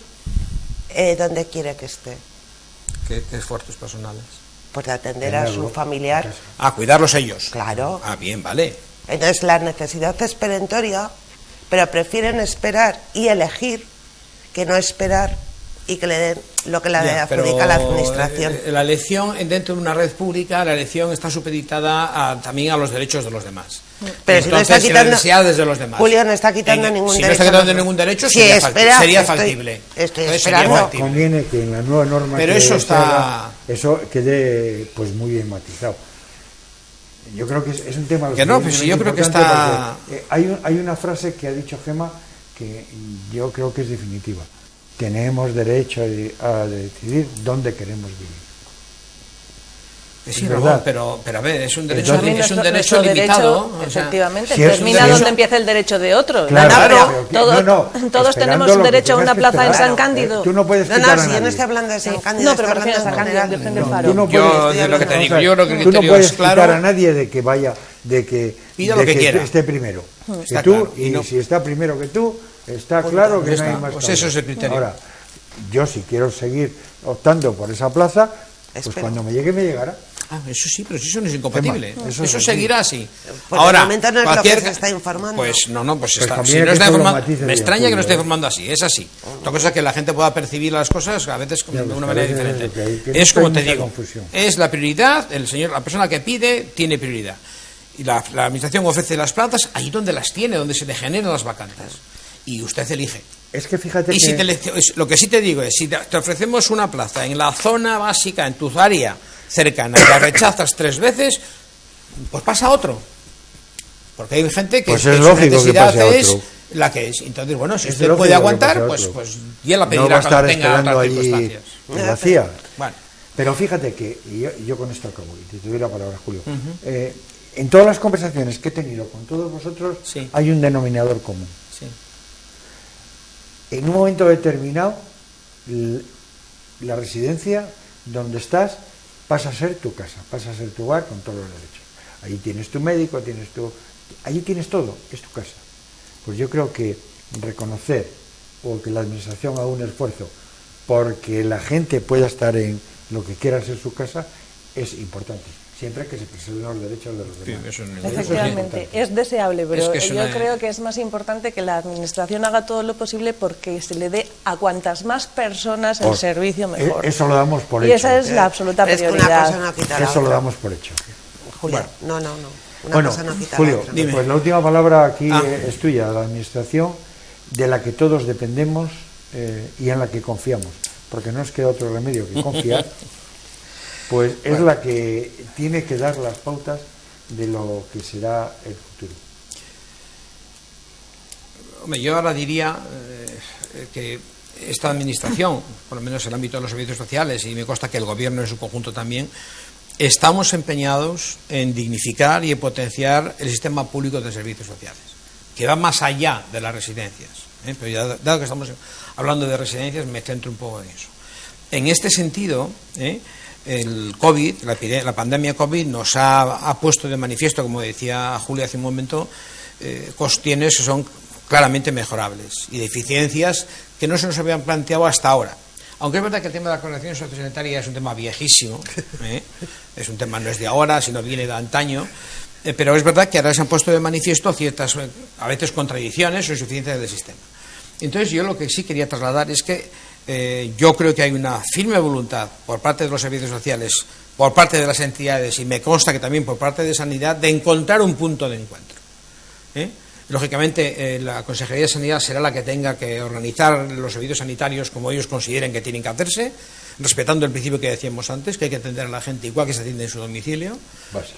dónde quiere que esté. ¿Qué esfuerzos personales? pues de atender a su Tenerlo. familiar. Cuidarlos ellos. Claro. Bien, vale. Entonces la necesidad es perentoria, pero prefieren esperar y elegir que no esperar y que le den lo que le adjudica la administración. La elección dentro de una red pública, la elección está supeditada también a los derechos de los demás. Pero si no está quitando, las necesidades de los demás. Julio, no está quitando ningún derecho. Si no está quitando ningún derecho, si sería factible. Estoy Entonces, esperando. Conviene que en la nueva norma pero que eso se haga, está... eso quede pues muy bien matizado. Yo creo que es un tema Que no, pues sí, yo creo que está... Hay una frase que ha dicho Gemma que yo creo que es definitiva. Tenemos derecho a decidir dónde queremos vivir. Sí, Es Ramón, verdad. pero a ver, es un derecho, Entonces, nuestro limitado. derecho, efectivamente, si es un termina derecho- donde empieza el derecho de otros. Claro, Todos esperando tenemos lo que derecho a tengas una que plaza en esperar. San Cándido. Tú no puedes No, quitar a si yo no nadie. estoy hablando de San Cándido, No, pero estoy me refiero a San hablando Cándido, en Virgen del general. Faro. Tú no Yo, puedes, de lo que te digo, vamos a ver, yo creo que el tú no criterio puedes es claro. quitar a nadie de que vaya, de que Pida lo que quiera. esté primero. Está Que tú, claro, y y no- si está primero que tú, está claro que pues no hay está, más. pues cambio. eso es el criterio. Ahora, yo si quiero seguir optando por esa plaza, pues Espero. cuando me llegue me llegará. Eso sí, pero eso no es incompatible. Tema, eso eso sí. seguirá así. Por el momento no es lo que se está informando. Pues no, pues está. también Si hay no que está hacer los informando, matices me de extraña que no esté Julio, informando así, es así. Otra cosa es que la gente pueda percibir las cosas a veces Ya, de pues, una a manera veces es diferente. lo que hay, que Es no como hay te mucha digo, confusión. es la prioridad, la persona que pide tiene prioridad. Y la administración ofrece las plazas ahí donde las tiene, donde se le generan las vacantes. Y usted elige. Es que fíjate Y que... lo que sí te digo es, si te ofrecemos una plaza en la zona básica, en tu área cercana, y la rechazas 3 veces, pues pasa a otro. Porque hay gente que, Pues que es su lógico que necesidad pase a es otro. la que es. Entonces, bueno, si Es usted lógico puede que aguantar, pase a pues otro. ya la no pedirá va a estar cuando tenga esperando otras allí circunstancias. en la CIA. Bueno, Pero fíjate que, y yo con esto acabo, y te doy la palabra, Julio. En todas las conversaciones que he tenido con todos vosotros, Sí. hay un denominador común. sí. En un momento determinado, la residencia donde estás pasa a ser tu casa, pasa a ser tu hogar con todos los derechos. Allí tienes tu médico, allí tienes todo, es tu casa. Pues yo creo que reconocer o que la administración haga un esfuerzo porque la gente pueda estar en lo que quiera ser su casa es importante, siempre que se preserven los derechos de los demás. eso no- Eso es Efectivamente, importante. es deseable, pero Es que es yo una- creo que es más importante que la administración haga todo lo posible porque se le dé a cuantas más personas el servicio mejor. Eso lo damos por y hecho. esa es la absoluta Es que una prioridad. cosa no quita la Eso lo otra. damos por hecho. Julio, Bueno. no. Una Bueno, cosa no quita Julio, la otra. Dime. pues la última palabra aquí Ah. es tuya, la administración de la que todos dependemos y en la que confiamos, porque no nos queda otro remedio que confiar, pues es la que tiene que dar las pautas de lo que será el futuro. Hombre, yo ahora diría que esta administración, por lo menos en el ámbito de los servicios sociales, y me consta que el gobierno en su conjunto también, estamos empeñados en dignificar y en potenciar el sistema público de servicios sociales, que va más allá de las residencias. Pero ya, dado que estamos hablando de residencias, me centro un poco en eso. En este sentido, el COVID, la pandemia COVID, nos ha puesto de manifiesto, como decía Julia hace un momento, cuestiones que son claramente mejorables y deficiencias que no se nos habían planteado hasta ahora. Aunque es verdad que el tema de la coordinación sociosanitaria es un tema viejísimo, es un tema no es de ahora, sino viene de antaño, pero es verdad que ahora se han puesto de manifiesto ciertas, a veces, contradicciones o insuficiencias del sistema. Entonces yo lo que sí quería trasladar es que yo creo que hay una firme voluntad por parte de los servicios sociales, por parte de las entidades, y me consta que también por parte de Sanidad, de encontrar un punto de encuentro. Lógicamente, la Consejería de Sanidad será la que tenga que organizar los servicios sanitarios como ellos consideren que tienen que hacerse, respetando el principio que decíamos antes, que hay que atender a la gente igual que se atiende en su domicilio,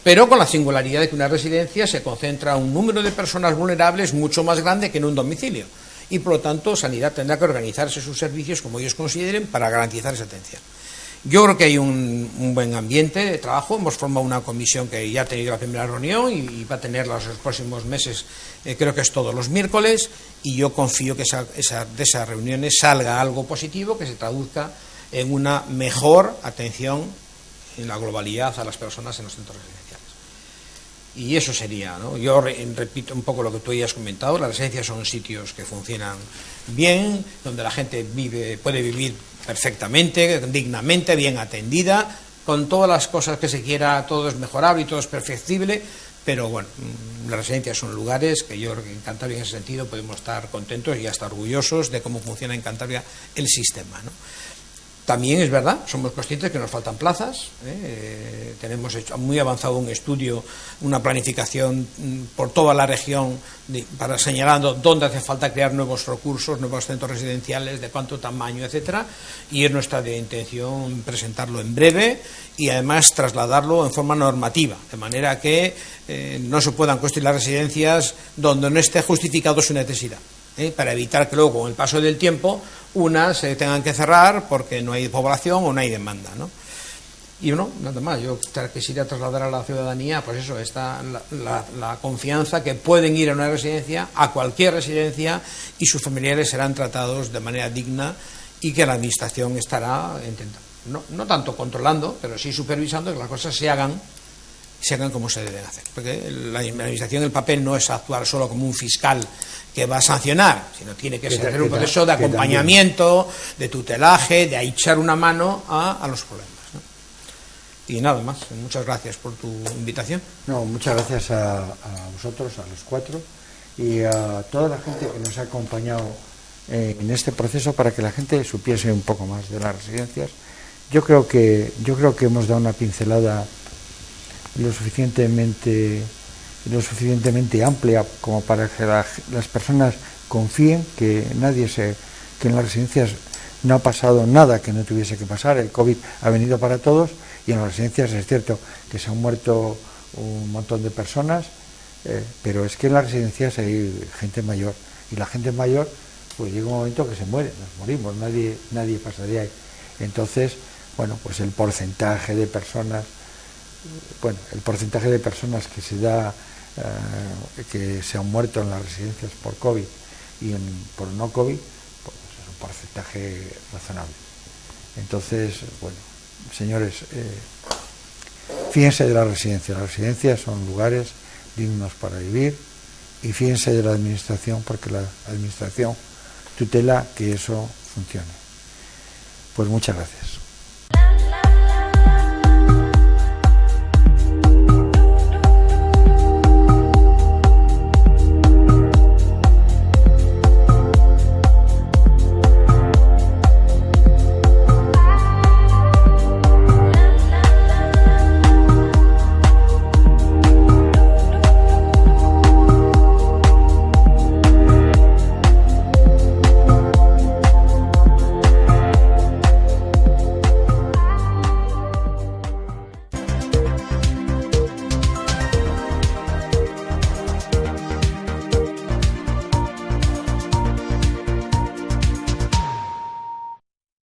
pero con la singularidad de que una residencia se concentra un número de personas vulnerables mucho más grande que en un domicilio. Y por lo tanto, Sanidad tendrá que organizarse sus servicios como ellos consideren para garantizar esa atención. Yo creo que hay un buen ambiente de trabajo. Hemos formado una comisión que ya ha tenido la primera reunión y va a tenerla los próximos meses, creo que es todos los miércoles, y yo confío que de esas reuniones salga algo positivo que se traduzca en una mejor atención en la globalidad a las personas en los centros residenciales. Y eso sería, ¿no? Yo repito un poco lo que tú ya has comentado. Las residencias son sitios que funcionan bien, donde la gente puede vivir perfectamente, dignamente, bien atendida, con todas las cosas que se quiera, todo es mejorable y todo es perfectible, pero bueno, las residencias son lugares que yo creo que en Cantabria en ese sentido podemos estar contentos y hasta orgullosos de cómo funciona en Cantabria el sistema, ¿no? También es verdad, somos conscientes que nos faltan plazas, tenemos muy avanzado un estudio, una planificación por toda la región para señalando dónde hace falta crear nuevos recursos, nuevos centros residenciales, de cuánto tamaño, etcétera, y es nuestra intención presentarlo en breve y además trasladarlo en forma normativa, de manera que no se puedan construir las residencias donde no esté justificado su necesidad. Para evitar que luego, con el paso del tiempo, unas se tengan que cerrar porque no hay población o no hay demanda, ¿no? Y no, nada más, yo quisiera trasladar a la ciudadanía, pues eso, la confianza que pueden ir a una residencia, a cualquier residencia, y sus familiares serán tratados de manera digna y que la administración estará intentando, no tanto controlando, pero sí supervisando que las cosas se hagan como se deben hacer, porque la administración, el papel no es actuar solo como un fiscal que va a sancionar, sino tiene que ser un proceso de acompañamiento, de tutelaje, de echar una mano a los problemas, ¿no? Y nada más, muchas gracias por tu invitación. No, muchas gracias a vosotros, a los cuatro, y a toda la gente que nos ha acompañado en este proceso para que la gente supiese un poco más de las residencias. Yo creo que hemos dado una pincelada lo suficientemente amplia como para que las personas confíen que en las residencias no ha pasado nada que no tuviese que pasar. El COVID ha venido para todos y en las residencias es cierto que se han muerto un montón de personas, pero es que en las residencias hay gente mayor y la gente mayor pues llega un momento que se muere, nos morimos, nadie pasa de ahí. Entonces, bueno, pues el porcentaje de personas que se han muerto en las residencias por COVID y por no COVID, pues es un porcentaje razonable. Entonces, bueno, señores, fíjense de las residencias. Las residencias son lugares dignos para vivir y fíjense de la administración, porque la administración tutela que eso funcione. Pues muchas gracias.